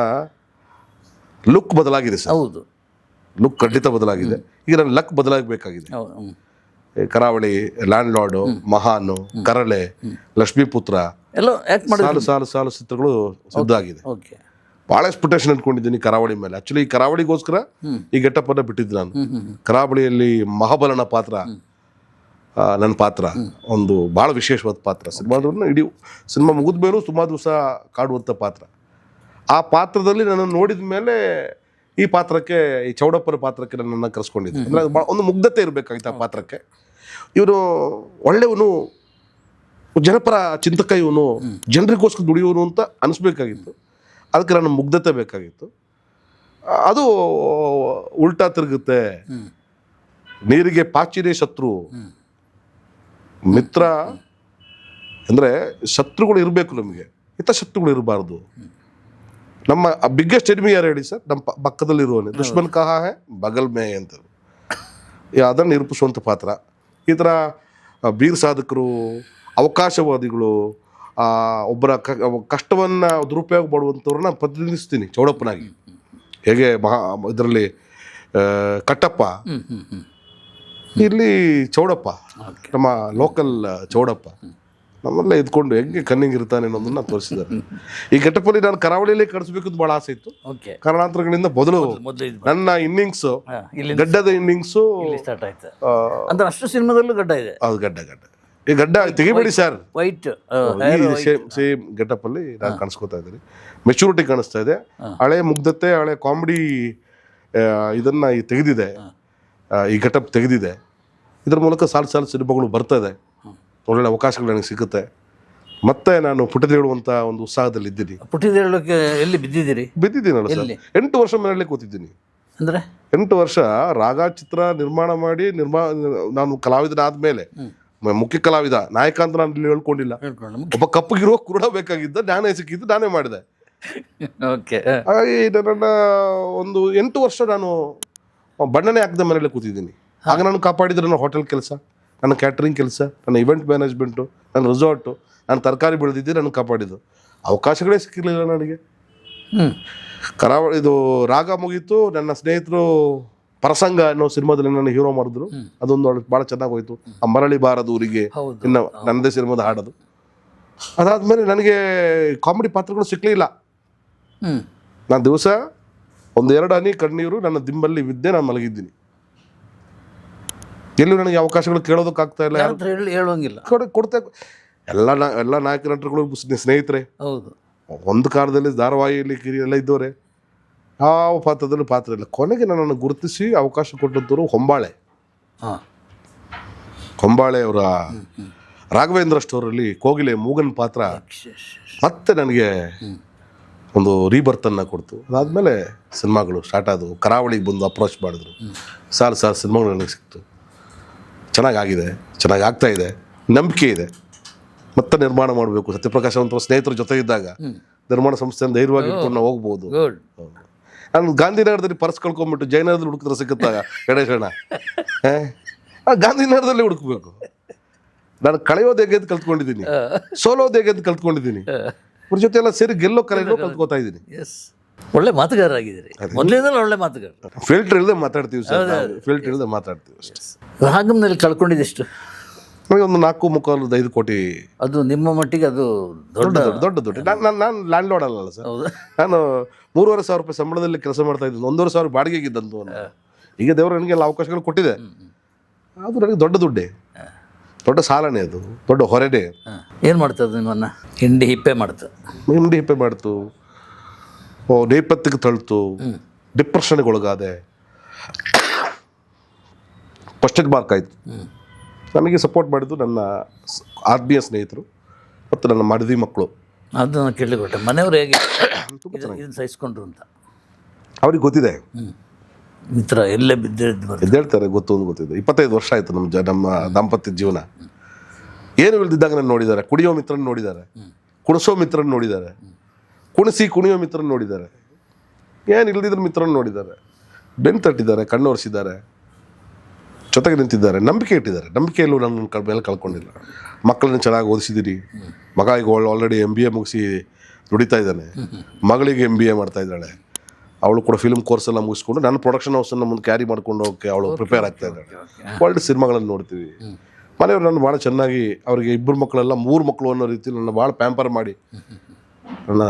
ಲುಕ್ ಬದಲಾಗಿದೆ ಸರ್. ಹೌದು, ಲುಕ್ ಖಂಡಿತ ಬದಲಾಗಿದೆ. ಈಗ ನನ್ನ ಲಕ್ ಬದಲಾಗಬೇಕಾಗಿದೆ. ಕರಾವಳಿ, ಲ್ಯಾಂಡ್ಲಾರ್ಡು, ಮಹಾನು, ಕರಳೆ, ಲಕ್ಷ್ಮೀಪುತ್ರ ಎಲ್ಲ ಆ್ಯಕ್ಟ್ ಮಾಡಿ ಸಾಲು ಚಿತ್ರಗಳು ಸಿದ್ಧ ಆಗಿದೆ. ಓಕೆ, ಭಾಳ ಎಕ್ಸ್ಪೆಕ್ಟೇಷನ್ ಇಟ್ಕೊಂಡಿದ್ದೀನಿ ಕರಾವಳಿ ಮೇಲೆ. ಆ್ಯಕ್ಚುಲಿ ಈ ಕರಾವಳಿಗೋಸ್ಕರ ಈ ಗೆಟಪ್ಪನ್ನು ಬಿಟ್ಟಿದ್ದು ನಾನು. ಕರಾವಳಿಯಲ್ಲಿ ಮಹಾಬಲನ ಪಾತ್ರ, ನನ್ನ ಪಾತ್ರ ಒಂದು ಭಾಳ ವಿಶೇಷವಾದ ಪಾತ್ರ. ಸಿನಿಮಾದವ್ರನ್ನ ಇಡೀ ಸಿನಿಮಾ ಮುಗಿದ ಮೇಲೂ ಸುಮಾರು ದಿವಸ ಕಾಡುವಂಥ ಪಾತ್ರ. ಆ ಪಾತ್ರದಲ್ಲಿ ನನ್ನನ್ನು ನೋಡಿದ ಮೇಲೆ ಈ ಪಾತ್ರಕ್ಕೆ, ಈ ಚೌಡಪ್ಪನ ಪಾತ್ರಕ್ಕೆ ನನ್ನನ್ನು ಕರೆಸ್ಕೊಂಡಿದ್ದೆ. ಅಂದರೆ ಒಂದು ಮುಗ್ಧತೆ ಇರಬೇಕಾಗಿತ್ತು ಆ ಪಾತ್ರಕ್ಕೆ. ಇವನು ಒಳ್ಳೆಯವನು, ಜನಪರ ಚಿಂತಕ, ಇವನು ಜನರಿಗೋಸ್ಕರ ದುಡಿಯೋನು ಅಂತ ಅನಿಸ್ಬೇಕಾಗಿತ್ತು. ಅದಕ್ಕೆ ನನ್ನ ಮುಗ್ಧತೆ ಬೇಕಾಗಿತ್ತು. ಅದು ಉಲ್ಟಾ ತಿರುಗುತ್ತೆ. ನೀರಿಗೆ ಪಾಚಿನೇ ಶತ್ರು, ಮಿತ್ರ ಅಂದರೆ ಶತ್ರುಗಳು ಇರಬೇಕು ನಮಗೆ, ಹಿತಶತ್ರುಗಳು ಇರಬಾರ್ದು. ನಮ್ಮ ಬಿಗ್ಗೆಸ್ಟ್ ಎನಿಮಿ ಯಾರು ಹೇಳಿ ಸರ್? ನಮ್ಮ ಪಕ್ಕದಲ್ಲಿರುವವನೇ. ದುಶ್ಮನ್ ಕಹಾ ಹೈ ಬಗಲ್ ಮೇ ಅಂತ ಅದನ್ನು ನಿರೂಪಿಸುವಂಥ ಪಾತ್ರ. ಈ ಥರ ಬೀರ್ ಸಾಧಕರು, ಅವಕಾಶವಾದಿಗಳು, ಒಬ್ಬರ ಕಷ್ಟವನ್ನು ದುರುಪಯೋಗ ಮಾಡುವಂಥವ್ರನ್ನ ಪ್ರತಿನಿಧಿಸ್ತೀನಿ ಚೌಡಪ್ಪನಾಗಿ. ಹೇಗೆ ಇದರಲ್ಲಿ ಕಟ್ಟಪ್ಪ, ಇಲ್ಲಿ ಚೌಡಪ್ಪ, ನಮ್ಮ ಲೋಕಲ್ ಚೌಡಪ್ಪ ನಮ್ಮೆಲ್ಲ ಇದ್ಕೊಂಡು ಹೆಂಗೆ ಕನ್ನಿಂಗ್ ಇರ್ತಾನೆ ಅನ್ನೋದನ್ನ ತೋರಿಸಿದ್ದಾರೆ. ಈ ಗೆಟಪ್ಪಲ್ಲಿ ನಾನು ಕರಾವಳಿಯಲ್ಲೇ ಕಳಿಸ್ಬೇಕಂತ ಭಾಳ ಆಸೆ ಇತ್ತು. ಕಾರಣಾಂತರಗಳಿಂದ ಮೊದಲು ನನ್ನ ಇನ್ನಿಂಗ್ಸು, ಗಡ್ಡದ ಇನ್ನಿಂಗ್ಸು ಸ್ಟಾರ್ಟ್ ಆಯ್ತು. ಅಂದ್ರೆ ಅಷ್ಟು ಸಿನಿಮಾದಲ್ಲೂ ಗಡ್ಡ ಇದೆ. ಹೌದು, ಗಡ್ಡ ಈ ಗಡ್ಡ ತೆಗಿಬೇಡಿ ಸರ್. ವೈಟ್ ಸೇಮ್ ಗೆಟಪ್ ಅಲ್ಲಿ ನಾನು ಕಾಣಿಸ್ಕೊತಾ ಇದ್ದೀನಿ. ಮೆಚುರಿಟಿ ಕಾಣಿಸ್ತಾ ಇದೆ. ಹಳೆ ಮುಗ್ಧತೆ, ಹಳೆ ಕಾಮಿಡಿ ಇದನ್ನ ತೆಗೆದಿದೆ. ಈ ಗೆಟಪ್ ತೆಗೆದಿದೆ. ಇದ್ರ ಮೂಲಕ ಸಾಲು ಸಿನಿಮಾಗಳು ಬರ್ತದೆ. ಒಳ್ಳೆ ಅವಕಾಶಗಳು ನನಗೆ ಸಿಗುತ್ತೆ. ಮತ್ತೆ ನಾನು ಪುಟದೇಳುವಂಥ ಒಂದು ಉತ್ಸಾಹದಲ್ಲಿ ಇದ್ದೀನಿ. ಪುಟದೇಳಕ್ಕೆ ಎಲ್ಲಿ ಬಿದ್ದಿದ್ದೀನಲ್ಲ ಸರ್. 8 ವರ್ಷ ಮನೆಯಲ್ಲೇ ಕೂತಿದ್ದೀನಿ. ಅಂದರೆ 8 ವರ್ಷ ರಾಗ ಚಿತ್ರ ನಿರ್ಮಾಣ ಮಾಡಿ ನಾನು ಕಲಾವಿದನಾದ್ಮೇಲೆ, ಮುಖ್ಯ ಕಲಾವಿದ, ನಾಯಕ ಅಂತ ನಾನು ಇಲ್ಲಿ ಹೇಳ್ಕೊಂಡಿಲ್ಲ. ಒಬ್ಬ ಕಪ್ಪಗಿರುವ ಕುರುಡ ಬೇಕಾಗಿದ್ದ, ನಾನೇ ಸಿಕ್ಕಿದ್ದು, ನಾನೇ ಮಾಡಿದೆ. ಹಾಗಾಗಿ ನನ್ನ ಒಂದು 8 ವರ್ಷ ನಾನು ಬಣ್ಣನೆ ಹಾಕಿದ ಮನೆಯಲ್ಲೇ ಕೂತಿದ್ದೀನಿ. ಆಗ ನಾನು ಕಾಪಾಡಿದ್ರೆ ನನ್ನ ಹೋಟೆಲ್ ಕೆಲಸ, ನನ್ನ ಕ್ಯಾಟ್ರಿಂಗ್ ಕೆಲಸ, ನನ್ನ ಇವೆಂಟ್ ಮ್ಯಾನೇಜ್ಮೆಂಟು, ನನ್ನ ರೆಸಾರ್ಟು, ನಾನು ತರಕಾರಿ ಬೆಳೆದಿದ್ದೆ, ನನಗೆ ಕಾಪಾಡಿದ್ದು. ಅವಕಾಶಗಳೇ ಸಿಕ್ಕಿರಲಿಲ್ಲ ನನಗೆ. ಕರಾವಳಿ ಇದು ರಾಗ ಮುಗೀತು, ನನ್ನ ಸ್ನೇಹಿತರು ಪರಸಂಗ ಅನ್ನೋ ಸಿನಿಮಾದಲ್ಲಿ ನನ್ನ ಹೀರೋ ಮಾಡಿದ್ರು. ಅದೊಂದು ಭಾಳ ಚೆನ್ನಾಗಿ ಹೋಯ್ತು. ಆ ಮರಳಿ ಬಾರದ ಊರಿಗೆ ಇನ್ನು ನನ್ನದೇ ಸಿನಿಮಾದ ಹಾಡೋದು. ಅದಾದಮೇಲೆ ನನಗೆ ಕಾಮಿಡಿ ಪಾತ್ರಗಳು ಸಿಕ್ಕಲಿಲ್ಲ. ನಾನು ದಿವಸ 1-2 ಹನಿ ಕಣ್ಣೀರು ನನ್ನ ದಿಂಬಲ್ಲಿ ಬಿದ್ದೆ ನಾನು ಮಲಗಿದ್ದೀನಿ. ಎಲ್ಲೂ ನನಗೆ ಅವಕಾಶಗಳು ಕೇಳೋದಕ್ಕಾಗ್ತಾ ಇಲ್ಲ. ಹೇಳುವಂಗಿಲ್ಲ. ಕೊಡ್ತಾ ಎಲ್ಲ ನಾಯಕ ನಟರುಗಳು ಸ್ನೇಹಿತರೆ. ಹೌದು, ಒಂದು ಕಾಲದಲ್ಲಿ ಧಾರಾವಾಹಿಯಲ್ಲಿ ಕಿರಿಯೆಲ್ಲ ಇದ್ದವರೆ, ಯಾವ ಪಾತ್ರದಲ್ಲೂ ಪಾತ್ರ ಇಲ್ಲ. ಕೊನೆಗೆ ನನ್ನನ್ನು ಗುರುತಿಸಿ ಅವಕಾಶ ಕೊಟ್ಟಂತವರು ಹೊಂಬಾಳೆ ಅವರ ರಾಘವೇಂದ್ರ ಸ್ಟೋರಲ್ಲಿ ಕೋಗಿಲೆ ಮೂಗನ್ ಪಾತ್ರ ಮತ್ತೆ ನನಗೆ ಒಂದು ರೀಬರ್ತನ್ನು ಕೊಡ್ತು. ಅದಾದಮೇಲೆ ಸಿನಿಮಾಗಳು ಸ್ಟಾರ್ಟ್ ಆದವು. ಕರಾವಳಿಗೆ ಬಂದು ಅಪ್ರೋಚ್ ಮಾಡಿದ್ರು. ಸಾಲು ಸಿನಿಮಾಗಳು ನನಗೆ ಸಿಕ್ತು. ಚೆನ್ನಾಗಾಗಿದೆ, ಚೆನ್ನಾಗಿ ಆಗ್ತಾ ಇದೆ, ನಂಬಿಕೆ ಇದೆ. ಮತ್ತೆ ನಿರ್ಮಾಣ ಮಾಡಬೇಕು. ಸತ್ಯಪ್ರಕಾಶ್ ಅಂತ ಸ್ನೇಹಿತರ ಜೊತೆ ಇದ್ದಾಗ ನಿರ್ಮಾಣ ಸಂಸ್ಥೆಯನ್ನು ಧೈರ್ಯವಾಗಿ ಇಟ್ಕೊಂಡು ನಾವು ಹೋಗ್ಬೋದು. ನಾನು ಗಾಂಧಿನಗರದಲ್ಲಿ ಪರ್ಸ್ ಕಳ್ಕೊಂಡ್ಬಿಟ್ಟು ಜಯನಗರದಲ್ಲಿ ಹುಡುಕಿದ್ರೆ ಸಿಗುತ್ತಾಗ ಗಣೇಶಣ್ಣ, ಗಾಂಧಿನಗರದಲ್ಲಿ ಹುಡುಕ್ಬೇಕು. ನಾನು ಕಳೆಯೋದು ಹೇಗೆ ಅಂತ ಕಲ್ತ್ಕೊಂಡಿದ್ದೀನಿ, ಸೋಲೋದು ಹೇಗೆ ಅಂತ ಕಲ್ತ್ಕೊಂಡಿದ್ದೀನಿ. ಅವ್ರ ಜೊತೆ ಎಲ್ಲ ಸೇರಿ ಗೆಲ್ಲೋ ಕಲೆಯೋ ಕಲ್ತ್ಕೋತಾ ಇದ್ದೀನಿ. ಒಳ್ಳೆ ಮಾತುಗಾರರಾಗಿದ್ದೀರಿ. ಮೊದಲಿಂದಲೂ ಒಳ್ಳೆ ಮಾತುಗಾರ. ಫಿಲ್ಟರ್ ಇಲ್ಲದೆ ಮಾತಾಡ್ತೀವಿ ಸರ್, ಫಿಲ್ಟರ್ ಇಲ್ಲದೆ ಮಾತಾಡ್ತೀವಿ ಅಷ್ಟೇ. ರಾಗಂನಲ್ಲಿ ಕಳ್ಕೊಂಡಿದ್ದೆಷ್ಟು? ನಮಗೆ ಒಂದು 4-5 ಕೋಟಿ. ಅದು ನಿಮ್ಮ ಮಟ್ಟಿಗೆ ಅದು ದೊಡ್ಡ. ನಾನು ಲ್ಯಾಂಡ್ ಲಾರ್ಡ್ ಅಲ್ಲ ಸರ್. ನಾನು 3,500 ರೂಪಾಯಿ ಸಂಬಳದಲ್ಲಿ ಕೆಲಸ ಮಾಡ್ತಾ ಇದ್ದೀನಿ. 1,500 ಬಾಡಿಗೆಗಿದ್ದಂತು. ಈಗ ದೇವರು ನನಗೆಲ್ಲ ಅವಕಾಶಗಳು ಕೊಟ್ಟಿದೆ. ಅದು ನನಗೆ ದೊಡ್ಡ ದುಡ್ಡೇ, ದೊಡ್ಡ ಸಾಲನೇ, ಅದು ದೊಡ್ಡ ಹೊರೆನೇ. ಏನು ಮಾಡ್ತದೆ ನಿಮ್ಮನ್ನು? ಹಿಂಡಿ ಹಿಪ್ಪೆ ಮಾಡ್ತು, ನೇಪಥ್ಯಕ್ಕೆ ತಳ್ತು, ಡಿಪ್ರೆಷನ್ಗೆ ಒಳಗಾದೆ, ಕ್ವಶ್ಚನ್ ಮಾರ್ಕ್ ಆಯಿತು. ನನಗೆ ಸಪೋರ್ಟ್ ಮಾಡಿದ್ದು ನನ್ನ ಆತ್ಮೀಯ ಸ್ನೇಹಿತರು ಮತ್ತು ನನ್ನ ಮಡದಿ ಮಕ್ಕಳು. ಅದನ್ನು ಕೇಳಿಕೊಟ್ಟೆ. ಮನೆಯವರು ಹೇಗೆ ಇದನ್ನು ಸಹಿಸ್ಕೊಂಡ್ರು ಅಂತ ಅವ್ರಿಗೆ ಗೊತ್ತಿದೆ. ಮಿತ್ರ ಎಲ್ಲೇ ಎದ್ದೇಳ್ತಾರೆ, ಗೊತ್ತಿದೆ. 25 ವರ್ಷ ಆಯಿತು ನಮ್ಮ ದಾಂಪತ್ಯ ಜೀವನ. ಏನು ಇಲ್ದಿದ್ದಾಗ ನಾನು ನೋಡಿದ್ದಾರೆ. ಕುಡಿಯೋ ಮಿತ್ರನ ನೋಡಿದ್ದಾರೆ, ಕುಣಿಸೋ ಮಿತ್ರನ ನೋಡಿದ್ದಾರೆ, ಕುಣಿಯೋ ಮಿತ್ರನ ನೋಡಿದ್ದಾರೆ, ಏನು ಇಲ್ದಿದ್ರ ಮಿತ್ರನ ನೋಡಿದ್ದಾರೆ, ಬೆನ್ನು ತಟ್ಟಿದ್ದಾರೆ, ಕಣ್ಣು ಒರೆಸಿದ್ದಾರೆ, ಜೊತೆಗೆ ನಿಂತಿದ್ದಾರೆ, ನಂಬಿಕೆ ಇಟ್ಟಿದ್ದಾರೆ. ನಂಬಿಕೆಯಲ್ಲೂ ನನ್ನ ಮೇಲೆ ಕಳ್ಕೊಂಡಿಲ್ಲ. ಮಕ್ಕಳನ್ನ ಚೆನ್ನಾಗಿ ಓದಿಸಿದ್ದೀನಿ. ಮಗ ಈಗ ಆಲ್ರೆಡಿ MBA ಮುಗಿಸಿ ದುಡಿತಾ ಇದ್ದಾನೆ. ಮಗಳಿಗೆ MBA ಮಾಡ್ತಾ ಇದ್ದಾಳೆ. ಅವಳು ಕೂಡ ಫಿಲ್ಮ್ ಕೋರ್ಸೆಲ್ಲ ಮುಗಿಸ್ಕೊಂಡು ನನ್ನ ಪ್ರೊಡಕ್ಷನ್ ಹೌಸನ್ನು ಮುಂದೆ ಕ್ಯಾರಿ ಮಾಡ್ಕೊಂಡು ಹೋಗೋಕ್ಕೆ ಅವಳು ಪ್ರಿಪೇರ್ ಆಗ್ತಾ ಇದ್ದಾಳೆ. ಒಳ್ಳೆ ಸಿನಿಮಾಗಳನ್ನು ನೋಡ್ತೀವಿ. ಮನೆಯವರು ನಾನು ಭಾಳ ಚೆನ್ನಾಗಿ, ಅವರಿಗೆ 2 ಮಕ್ಕಳೆಲ್ಲ 3 ಮಕ್ಕಳು ಅನ್ನೋ ರೀತಿ ನನ್ನ ಭಾಳ ಪ್ಯಾಂಪರ್ ಮಾಡಿ ನನ್ನ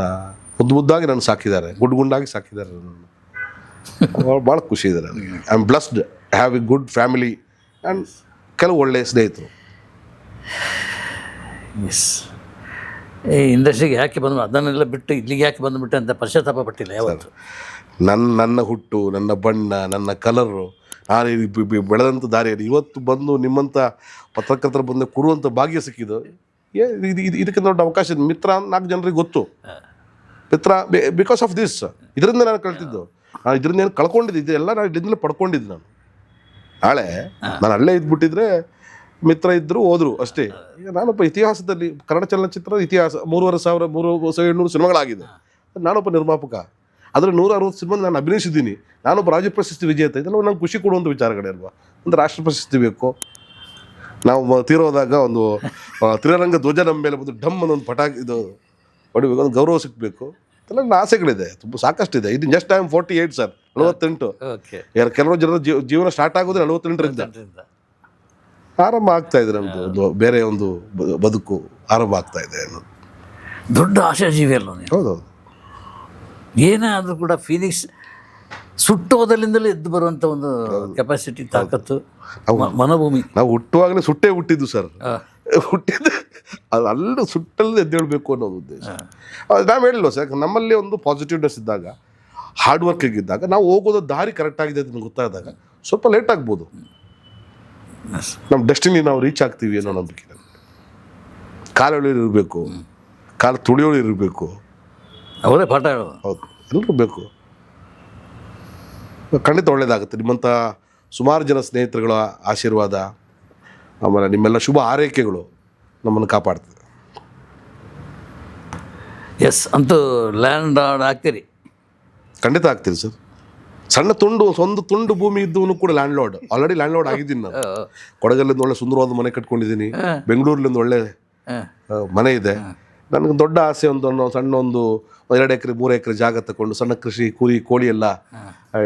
ಮುದ್ದಾಗಿ ನನ್ನ ಸಾಕಿದ್ದಾರೆ, ಗುಂಡಾಗಿ ಸಾಕಿದ್ದಾರೆ. ನನ್ನ ಭಾಳ ಖುಷಿ ಇದೆ ನನಗೆ. I am blessed, have A good family and ಕೆಲವು ಒಳ್ಳೆಯ ಸ್ನೇಹಿತರು. ಈ ಇಂಡಸ್ಟ್ರಿಗೆ ಯಾಕೆ ಬಂದು ಅದನ್ನೆಲ್ಲ ಬಿಟ್ಟು ಇಲ್ಲಿಗೆ ಯಾಕೆ ಬಂದುಬಿಟ್ಟೆ ಅಂತ ಪಶ್ಚಾತ್ತಾಪ ಪಟ್ಟಿಲ್ಲ ಯಾವತ್ತು? ನನ್ನ ಹುಟ್ಟು, ನನ್ನ ಬಣ್ಣ, ನನ್ನ ಕಲರು, ನಾನು ಬೆಳೆದಂಥ ದಾರಿಯಲ್ಲಿ ಇವತ್ತು ಬಂದು ನಿಮ್ಮಂಥ ಪತ್ರಕರ್ತರ ಬಂದು ಕೊಡುವಂಥ ಭಾಗ್ಯ ಸಿಕ್ಕಿದ್ದು. ಇದಕ್ಕೆ ದೊಡ್ಡ ಅವಕಾಶ. ಮಿತ್ರ 4 ಜನರಿಗೆ ಗೊತ್ತು. ಮಿತ್ರ ಬಿಕಾಸ್ ಆಫ್ ದಿಸ್. ಇದರಿಂದ ನಾನು ಕಳ್ತಿದ್ದು. ನಾನು ಇದರಿಂದ ಏನು ಕಳ್ಕೊಂಡಿದ್ದೆ ಎಲ್ಲ ನಾನು ಇದರಿಂದಲೇ ಪಡ್ಕೊಂಡಿದ್ದು. ನಾಳೆ ನಾನು ಅಲ್ಲೇ ಇದ್ಬಿಟ್ಟಿದ್ರೆ ಮಿತ್ರ ಇದ್ದರು ಹೋದರು ಅಷ್ಟೇ. ಈಗ ನಾನೊಬ್ಬ ಇತಿಹಾಸದಲ್ಲಿ ಕನ್ನಡ ಚಲನಚಿತ್ರದ ಇತಿಹಾಸ 3,700 ಸಿನಿಮಾಗಳಾಗಿದೆ. ನಾನೊಬ್ಬ ನಿರ್ಮಾಪಕ. ಅದರ 160 ಸಿನಿಮಾ ನಾನು ಅಭಿನಯಿಸಿದ್ದೀನಿ. ನಾನೊಬ್ಬ ರಾಜ್ಯ ಪ್ರಶಸ್ತಿ ವಿಜೇತ. ಇದೆಲ್ಲ ನಂಗೆ ಖುಷಿ ಕೊಡುವಂಥ ವಿಚಾರಗಳೇ ಅಲ್ವಾ. ಒಂದು ರಾಷ್ಟ್ರ ಪ್ರಶಸ್ತಿ ಬೇಕು. ನಾವು ತೀರೋದಾಗ ಒಂದು ತ್ರಿರಂಗ ಧ್ವಜ ನಮ್ಮ ಮೇಲೆ ಬಂದು ಡಮ್ ಅನ್ನೊಂದು ಪಟಾಕಿ ಇದು ಹೊಡಿಬೇಕು, ಒಂದು ಗೌರವ ಸಿಗಬೇಕು. ಇದೆಲ್ಲ ನನ್ನ ಆಸೆಗಳಿದೆ, ತುಂಬ ಸಾಕಷ್ಟಿದೆ. ಇದು ಜಸ್ಟ್ ಐ ಆಮ್ 48 ಸರ್, 48. ಕೆಲವು ಜನರ ಜೀವನ ಸ್ಟಾರ್ಟ್ ಆಗೋದು 48ರಿಂದ. ಆರಂಭ ಆಗ್ತಾ ಇದೆ ನಮ್ಮದು. ಒಂದು ಬೇರೆ ಒಂದು ಬದುಕು ಆರಂಭ ಆಗ್ತಾ ಇದೆ ಅನ್ನೋದು ದೊಡ್ಡ ಆಶಾಜೀವಿ ಅಲ್ಲ ನೀವು? ಹೌದೌದು. ಏನೇ ಆದರೂ ಕೂಡ ಫೀನಿಕ್ಸ್ ಸುಟ್ಟೋದಲಿಂದಲೇ ಎದ್ದು ಬರುವಂಥ ಒಂದು ಕೆಪಾಸಿಟಿ, ತಾಕತ್ತು, ಮನೋಭೂಮಿ. ನಾವು ಹುಟ್ಟುವಾಗಲೇ ಸುಟ್ಟೇ ಹುಟ್ಟಿದ್ದು ಸರ್. ಹುಟ್ಟಿದ್ದು ಅದು ಅಲ್ಲೂ ಸುಟ್ಟಲ್ಲದೆ ಎದ್ದೇಳಬೇಕು ಅನ್ನೋದು ಉದ್ದೇಶ. ನಾವು ಹೇಳಿಲ್ವ ಸರ್, ನಮ್ಮಲ್ಲಿ ಒಂದು ಪಾಸಿಟಿವ್ನೆಸ್ ಇದ್ದಾಗ, ಹಾರ್ಡ್ ವರ್ಕಿಂಗ್ ಇದ್ದಾಗ, ನಾವು ಹೋಗೋದು ದಾರಿ ಕರೆಕ್ಟಾಗಿದೆ ಅಂತ ಗೊತ್ತಾದಾಗ ಸ್ವಲ್ಪ ಲೇಟ್ ಆಗ್ಬೋದು. ನಮ್ಮ ಡೆಸ್ಟಿನಿ ನಾವು ರೀಚ್ ಆಗ್ತೀವಿ ಅನ್ನೋ ನಂಬಿಕೆ. ಕಾಲೆಳೆಯೋರು ಇರಬೇಕು, ಕಾಲು ತುಳಿಯೋರು ಇರಬೇಕು, ಅವರೇ ಪಾಠ ಹೇಳೋದು. ಹೌದು, ಎಲ್ಲರೂ ಬೇಕು. ಖಂಡಿತ ಒಳ್ಳೆಯದಾಗುತ್ತೆ. ನಿಮ್ಮಂಥ ಸುಮಾರು ಜನ ಸ್ನೇಹಿತರುಗಳ ಆಶೀರ್ವಾದ, ಆಮೇಲೆ ನಿಮ್ಮೆಲ್ಲ ಶುಭ ಹಾರೈಕೆಗಳು ನಮ್ಮನ್ನು ಕಾಪಾಡ್ತದೆ. ಎಸ್, ಅಂತೂ ಲ್ಯಾಂಡ್ ಆಗ್ತೀರಿ? ಖಂಡಿತ ಆಗ್ತೀರಿ ಸರ್. ಸಣ್ಣ ಒಂದು ತುಂಡು ಭೂಮಿ ಇದ್ದವನು ಕೂಡ land lord. Already land lord ಆಗಿದ್ದೀನಿ ನಾನು. ಕೊಡಗಲ್ಲಿಂದ ಒಳ್ಳೆ ಸುಂದರವಾದ ಮನೆ ಕಟ್ಕೊಂಡಿದ್ದೀನಿ. ಬೆಂಗಳೂರಿಲಿಂದ ಒಳ್ಳೆ ಮನೆ ಇದೆ. ನನಗೆ ದೊಡ್ಡ ಆಸೆ ಒಂದು ಸಣ್ಣ ಒಂದು 2 ಎಕರೆ 3 ಎಕರೆ ಜಾಗ ತಗೊಂಡು ಸಣ್ಣ ಕೃಷಿ ಕುರಿ ಕೋಳಿ ಎಲ್ಲ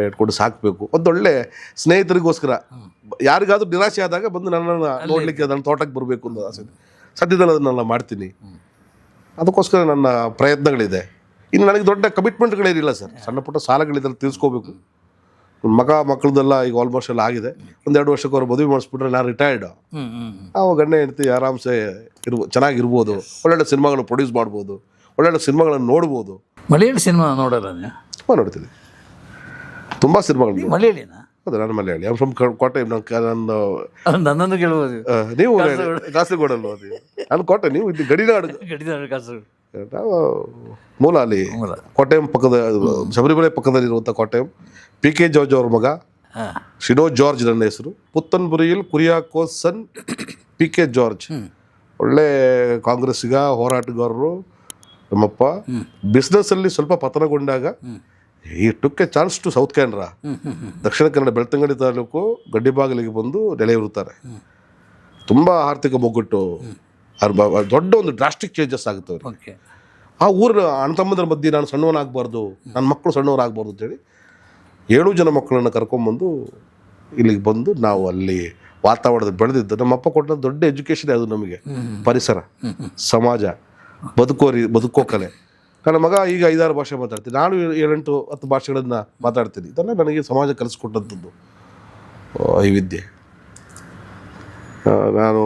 ಇಟ್ಕೊಂಡು ಸಾಕಬೇಕು. ಒಂದೊಳ್ಳೆ ಸ್ನೇಹಿತರಿಗೋಸ್ಕರ ಯಾರಿಗಾದ್ರೂ ನಿರಾಶೆ ಆದಾಗ ಬಂದು ನನ್ನನ್ನು ನೋಡಲಿಕ್ಕೆ ನನ್ನ ತೋಟಕ್ಕೆ ಬರಬೇಕು ಅನ್ನೋ ಆಸೆ ಇದೆ. ಸದ್ಯದಲ್ಲಿ ಅದನ್ನೆಲ್ಲ ಮಾಡ್ತೀನಿ. ಅದಕ್ಕೋಸ್ಕರ ನನ್ನ ಪ್ರಯತ್ನಗಳಿದೆ. ಇನ್ನು ನನಗೆ ದೊಡ್ಡ ಕಮಿಟ್ಮೆಂಟ್ಗಳೇನಿಲ್ಲ ಸರ್. ಸಣ್ಣ ಪುಟ್ಟ ಸಾಲಗಳಿದ್ರಲ್ಲಿ ತೀರಿಸ್ಕೋಬೇಕು. ಮಕ್ಕಳದೆಲ್ಲ ಈಗ ಆಲ್ಮೋಸ್ಟ್ ಎಲ್ಲ ಆಗಿದೆ. 1-2 ವರ್ಷಕ್ಕೆ ಅವ್ರು ಮದುವೆ ಮಾಡಿಸ್ಬಿಟ್ರೆ ನಾನು ರಿಟೈರ್ಡ್. ಅವಾಗ ಗಂಡ ಹೆಂಡತಿ ಆರಾಮ್ಸೆ ಚೆನ್ನಾಗಿರ್ಬೋದು. ಒಳ್ಳೊಳ್ಳೆ ಸಿನಿಮಾಗಳು ಪ್ರೊಡ್ಯೂಸ್ ಮಾಡ್ಬೋದು, ಒಳ್ಳೊಳ್ಳೆ ಸಿನಿಮಾಗಳನ್ನು ನೋಡ್ಬೋದು. ಮಲಯಾಳಿ ಸಿನಿಮಾ ನೋಡಲ್ಲ ನೀವು? ತುಂಬ ನೋಡ್ತೀನಿ, ತುಂಬ ಸಿನಿಮಾಗಳು. ಮಲಯಾಳಿನಾ? ಹೌದು, ನಾನು ಮಲಯಾಳಿ. ಐ ಫ್ರಮ್ ಕೋಟೆ. ನಾನು ನನ್ನನ್ನು ಕೇಳ್ಬೋದು. ನೀವು ಕಾಸರಗೋಡಲ್ವ? ನಾನು ಕೋಟೆ, ನೀವು ಇಲ್ಲಿ ಗಡಿನಾಡು. ಗಡಿನಾಡು ಕಾಸರಗೋಡು. ನಾವು ಮೂಲ ಅಲ್ಲಿ ಕೋಟೆಯಂ ಪಕ್ಕದ, ಶಬರಿಮಲೆ ಪಕ್ಕದಲ್ಲಿರುವಂಥ ಕೋಟೆಯಂ. PK ಜಾರ್ಜ್ ಅವ್ರ ಮಗ ಶಿನೋ ಜಾರ್ಜ್ ನನ್ನ ಹೆಸರು. ಪುತ್ತನ್ಪುರಿಯಲ್ಲಿ ಕುರಿಯಾಕೋಸ್ ಸನ್ PK ಜಾರ್ಜ್. ಒಳ್ಳೆ ಕಾಂಗ್ರೆಸ್ಸಿಗ ಹೋರಾಟಗಾರರು ನಮ್ಮಪ್ಪ. ಬಿಸ್ನೆಸ್ಸಲ್ಲಿ ಸ್ವಲ್ಪ ಪತನಗೊಂಡಾಗ ಈ took a chance to South Canara, Dakshina Kannada Belthangady taluk ಗಡ್ಡಿಬಾಗಿಲಿಗೆ ಬಂದು ನೆಲೆಯೂರುತ್ತಾರೆ. ತುಂಬ ಆರ್ಥಿಕ ಮುಗ್ಗಟ್ಟು, ದೊಡ್ಡ ಒಂದು ಡ್ರಾಸ್ಟಿಕ್ ಚೇಂಜಸ್ ಆಗುತ್ತೆ ಅವ್ರಿಗೆ. ಆ ಊರ ಅಣ್ಣ ಮಧ್ಯೆ ನಾನು ಸಣ್ಣವನಾಗಬಾರ್ದು, ನನ್ನ ಮಕ್ಕಳು ಸಣ್ಣವರಾಗಬಾರ್ದು ಅಂತೇಳಿ 7 ಜನ ಮಕ್ಕಳನ್ನು ಕರ್ಕೊಂಡ್ಬಂದು ಇಲ್ಲಿಗೆ ಬಂದು ನಾವು ಅಲ್ಲಿ ವಾತಾವರಣದಲ್ಲಿ ಬೆಳೆದಿದ್ದು. ನಮ್ಮಪ್ಪ ಕೊಟ್ಟ ದೊಡ್ಡ ಎಜುಕೇಷನ್ ಅದು ನಮಗೆ. ಪರಿಸರ, ಸಮಾಜ, ಬದುಕೋ ಕಲೆ. ನನ್ನ ಮಗ ಈಗ 5-6 ಭಾಷೆ ಮಾತಾಡ್ತೀನಿ, ನಾನು 7-8-10 ಭಾಷೆಗಳನ್ನು ಮಾತಾಡ್ತೀನಿ. ಇದೆಲ್ಲ ನನಗೆ ಸಮಾಜ ಕಲಿಸ್ಕೊಟ್ಟಂಥದ್ದು ಈ ವಿದ್ಯೆ. ನಾನು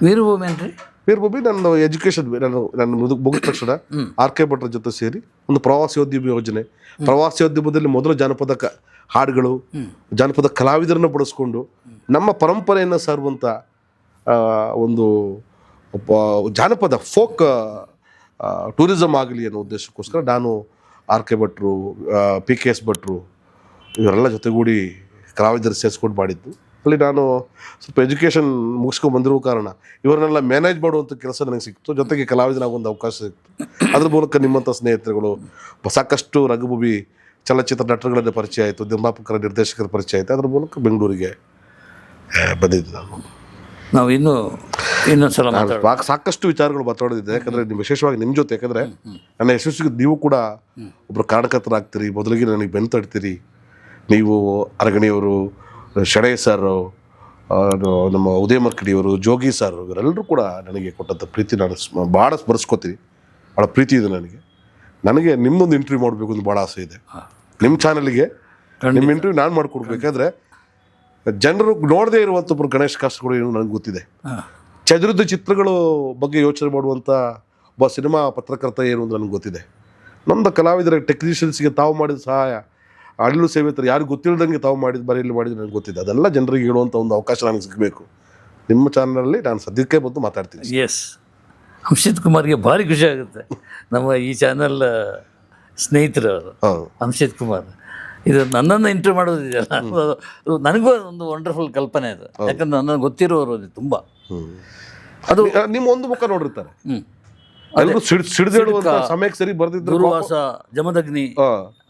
ವೀರಭೂಮಿ ಏನ್ರಿ? ವೀರಭೂಮಿ ನನ್ನ ಎಜುಕೇಷನ್. ನನ್ನ ಮುಗಿದ ತಕ್ಷಣ RK ಭಟ್ರ ಜೊತೆ ಸೇರಿ ಒಂದು ಪ್ರವಾಸೋದ್ಯಮ ಯೋಜನೆ. ಪ್ರವಾಸೋದ್ಯಮದಲ್ಲಿ ಮೊದಲು ಜಾನಪದ ಹಾಡುಗಳು, ಜಾನಪದ ಕಲಾವಿದರನ್ನು ಬಳಸ್ಕೊಂಡು ನಮ್ಮ ಪರಂಪರೆಯನ್ನು ಸಾರುವಂಥ ಒಂದು ಜಾನಪದ ಫೋಕ್ ಟೂರಿಸಮ್ ಆಗಲಿ ಅನ್ನೋ ಉದ್ದೇಶಕ್ಕೋಸ್ಕರ ನಾನು RK ಭಟ್ರು, PKS ಭಟ್ರು ಇವರೆಲ್ಲ ಜೊತೆಗೂಡಿ ಕಲಾವಿದರು ಸೇರಿಸ್ಕೊಂಡು ಮಾಡಿದ್ದು. ಅಲ್ಲಿ ನಾನು ಸ್ವಲ್ಪ ಎಜುಕೇಷನ್ ಮುಗಿಸ್ಕೊಂಡು ಬಂದಿರೋ ಕಾರಣ ಇವರನ್ನೆಲ್ಲ ಮ್ಯಾನೇಜ್ ಮಾಡುವಂಥ ಕೆಲಸ ನನಗೆ ಸಿಕ್ತು. ಜೊತೆಗೆ ಕಲಾವಿದನಾಗ ಒಂದು ಅವಕಾಶ ಸಿಕ್ತು. ಅದ್ರ ಮೂಲಕ ನಿಮ್ಮಂಥ ಸ್ನೇಹಿತರುಗಳು, ಸಾಕಷ್ಟು ರಂಗಭೂಮಿ ಚಲನಚಿತ್ರ ನಟರುಗಳ ಪರಿಚಯ ಆಯಿತು, ನಿರ್ಮಾಪಕರ ನಿರ್ದೇಶಕರ ಪರಿಚಯ ಆಯಿತು. ಅದ್ರ ಮೂಲಕ ಬೆಂಗಳೂರಿಗೆ ಬಂದಿದ್ದೆ ನಾನು. ನಾವು ಇನ್ನೊಂದ್ಸಲ ಸಾಕಷ್ಟು ವಿಚಾರಗಳು ಮಾತಾಡೋದಿದೆ. ಯಾಕಂದರೆ ನೀವು ವಿಶೇಷವಾಗಿ ನಿಮ್ಮ ಜೊತೆ, ಯಾಕಂದರೆ ನನ್ನ ಯಶಸ್ಸಿಗೆ ನೀವು ಕೂಡ ಒಬ್ಬರು ಕಾರಣಕರ್ತರಾಗ್ತೀರಿ. ಮೊದಲಿಗೆ ನನಗೆ ಬೆನ್ನು ತಡ್ತೀರಿ. ನೀವು ಅರಗಣಿಯವರು, ಶಣೈ ಸರ್, ನಮ್ಮ ಉದಯ ಮರ್ಕಡಿಯವರು, ಜೋಗಿ ಸರ್, ಇವರೆಲ್ಲರೂ ಕೂಡ ನನಗೆ ಕೊಟ್ಟಂಥ ಪ್ರೀತಿ ನಾನು ಭಾಳ ಸ್ಮರಿಸ್ಕೋತೀನಿ. ಭಾಳ ಪ್ರೀತಿ ಇದೆ ನನಗೆ ನಿಮ್ಮೊಂದು ಇಂಟರ್ವ್ಯೂ ಮಾಡಬೇಕು ಅಂತ ಭಾಳ ಆಸೆ ಇದೆ. ನಿಮ್ಮ ಚಾನಲ್ಗೆ ನಿಮ್ಮ ಇಂಟರ್ವ್ಯೂ ನಾನು ಮಾಡಿಕೊಡ್ಬೇಕಾದ್ರೆ ಜನರು ನೋಡದೇ ಇರುವಂಥ ಒಬ್ಬರು ಗಣೇಶ್ ಕಾಸರಗೋಡು ಏನು ನನಗೆ ಗೊತ್ತಿದೆ. ಚದುರಿದ ಚಿತ್ರಗಳು ಬಗ್ಗೆ ಯೋಚನೆ ಮಾಡುವಂಥ ಒಬ್ಬ ಸಿನಿಮಾ ಪತ್ರಕರ್ತ ಏನು ಅಂತ ನನಗೆ ಗೊತ್ತಿದೆ. ನಮ್ಮದು ಕಲಾವಿದರ ಟೆಕ್ನಿಷಿಯನ್ಸ್ಗೆ ತಾವು ಮಾಡಿದ ಸಹಾಯ, ಅಳಿಲು ಸೇವೆ ಥರ ಯಾರು ಗೊತ್ತಿಲ್ಲದಂಗೆ ತಾವು ಬರೆಯಲ್ಲಿ ಮಾಡಿದ್ದು ನನಗೆ ಗೊತ್ತಿದೆ. ಅದೆಲ್ಲ ಜನರಿಗೆ ಹೇಳುವಂಥ ಒಂದು ಅವಕಾಶ ನನಗೆ ಸಿಗಬೇಕು. ನಿಮ್ಮ ಚಾನಲಲ್ಲಿ ನಾನು ಸದ್ಯಕ್ಕೆ ಬಂದು ಮಾತಾಡ್ತೀನಿ. ಎಸ್, ಹಂಸಿತ್ ಕುಮಾರ್ಗೆ ಭಾರಿ ಖುಷಿ ಆಗುತ್ತೆ. ನಮ್ಮ ಈ ಚಾನಲ್ ಸ್ನೇಹಿತರು ಅವರು ಹಂಸಿತ್ ಕುಮಾರ್. ಇದು ನನ್ನನ್ನು ಇಂಟರ್ವ್ಯೂ ಮಾಡೋದಿದೆಯಲ್ಲ, ನನಗೂ ಒಂದು ವಂಡರ್ಫುಲ್ ಕಲ್ಪನೆ ಅದು. ಯಾಕಂದ್ರೆ ನನ್ನನ್ನು ಗೊತ್ತಿರೋರು ಅದು ತುಂಬ. ಅದು ನಿಮ್ಮ ಒಂದು ಮುಖ ನೋಡಿರ್ತಾರೆ. ಸಿಡಿದೇಳುವಂತ ಸಮಯಕ್ಕೆ ಸರಿ ಬರ್ದಿದ್ರು. ದುರ್ವಾಸ, ಜಮದಗ್ನಿ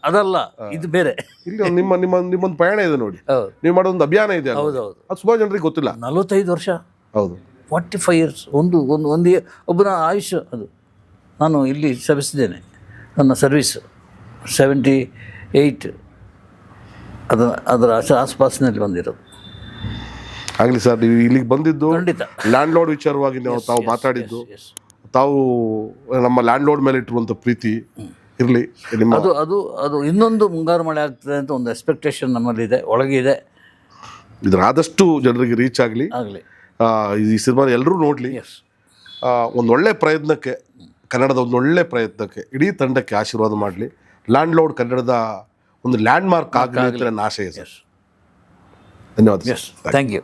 ಅದಲ್ಲ, ಇದು ಬೇರೆ. ಇಲ್ಲಿ ನಿಮ್ಮೊಂದು ಪಯಣ ಇದೆ ನೋಡಿ, ನೀವು ಮಾಡೋ ಒಂದು ಅಭಿಯಾನ ಇದೆ. ಹೌದೌದು, ಅದು ಸುಮಾರು ಜನರಿಗೆ ಗೊತ್ತಿಲ್ಲ. 45 ವರ್ಷ, ಹೌದು, 45 years. ಒಂದು ಒಬ್ಬನ ಆಯುಷ್ ಅದು. ನಾನು ಇಲ್ಲಿ ಶ್ರಮಿಸಿದ್ದೇನೆ. ನನ್ನ ಸರ್ವೀಸು 78 ಅದರ ಆಸ್ಪಾಸಿನಲ್ಲಿ ಬಂದಿರೋದು. ಆಗಲಿ ಸರ್, ನೀವು ಇಲ್ಲಿಗೆ ಬಂದಿದ್ದು ಖಂಡಿತ ಲ್ಯಾಂಡ್ ಲಾರ್ಡ್ ವಿಚಾರವಾಗಿ ತಾವು ಮಾತಾಡಿದ್ದು, ತಾವು ನಮ್ಮ ಲ್ಯಾಂಡ್ ಲಾರ್ಡ್ ಮೇಲೆ ಇಟ್ಟಿರುವಂಥ ಪ್ರೀತಿ ಇರಲಿ. ಅದು ಅದು ಅದು ಇನ್ನೊಂದು ಮುಂಗಾರು ಮಳೆ ಆಗ್ತದೆ ಅಂತ ಒಂದು ಎಕ್ಸ್ಪೆಕ್ಟೇಷನ್ ನಮ್ಮಲ್ಲಿದೆ, ಒಳಗಿದೆ. ಇದರಾದಷ್ಟು ಜನರಿಗೆ ರೀಚ್ ಆಗಲಿ. ಈ ಸಿನಿಮಾ ಎಲ್ಲರೂ ನೋಡಲಿ. ಒಂದೊಳ್ಳೆ ಪ್ರಯತ್ನಕ್ಕೆ, ಕನ್ನಡದ ಒಂದೊಳ್ಳೆ ಪ್ರಯತ್ನಕ್ಕೆ ಇಡೀ ತಂಡಕ್ಕೆ ಆಶೀರ್ವಾದ ಮಾಡಲಿ. ಲ್ಯಾಂಡ್ ಲಾರ್ಡ್ ಕನ್ನಡದ ಒಂದು ಲ್ಯಾಂಡ್ ಮಾರ್ಕ್ ಆಗಲಿ ಅಂತ ನನ್ನ ಆಶಯ ಸರ್. ಧನ್ಯವಾದ. Thank you.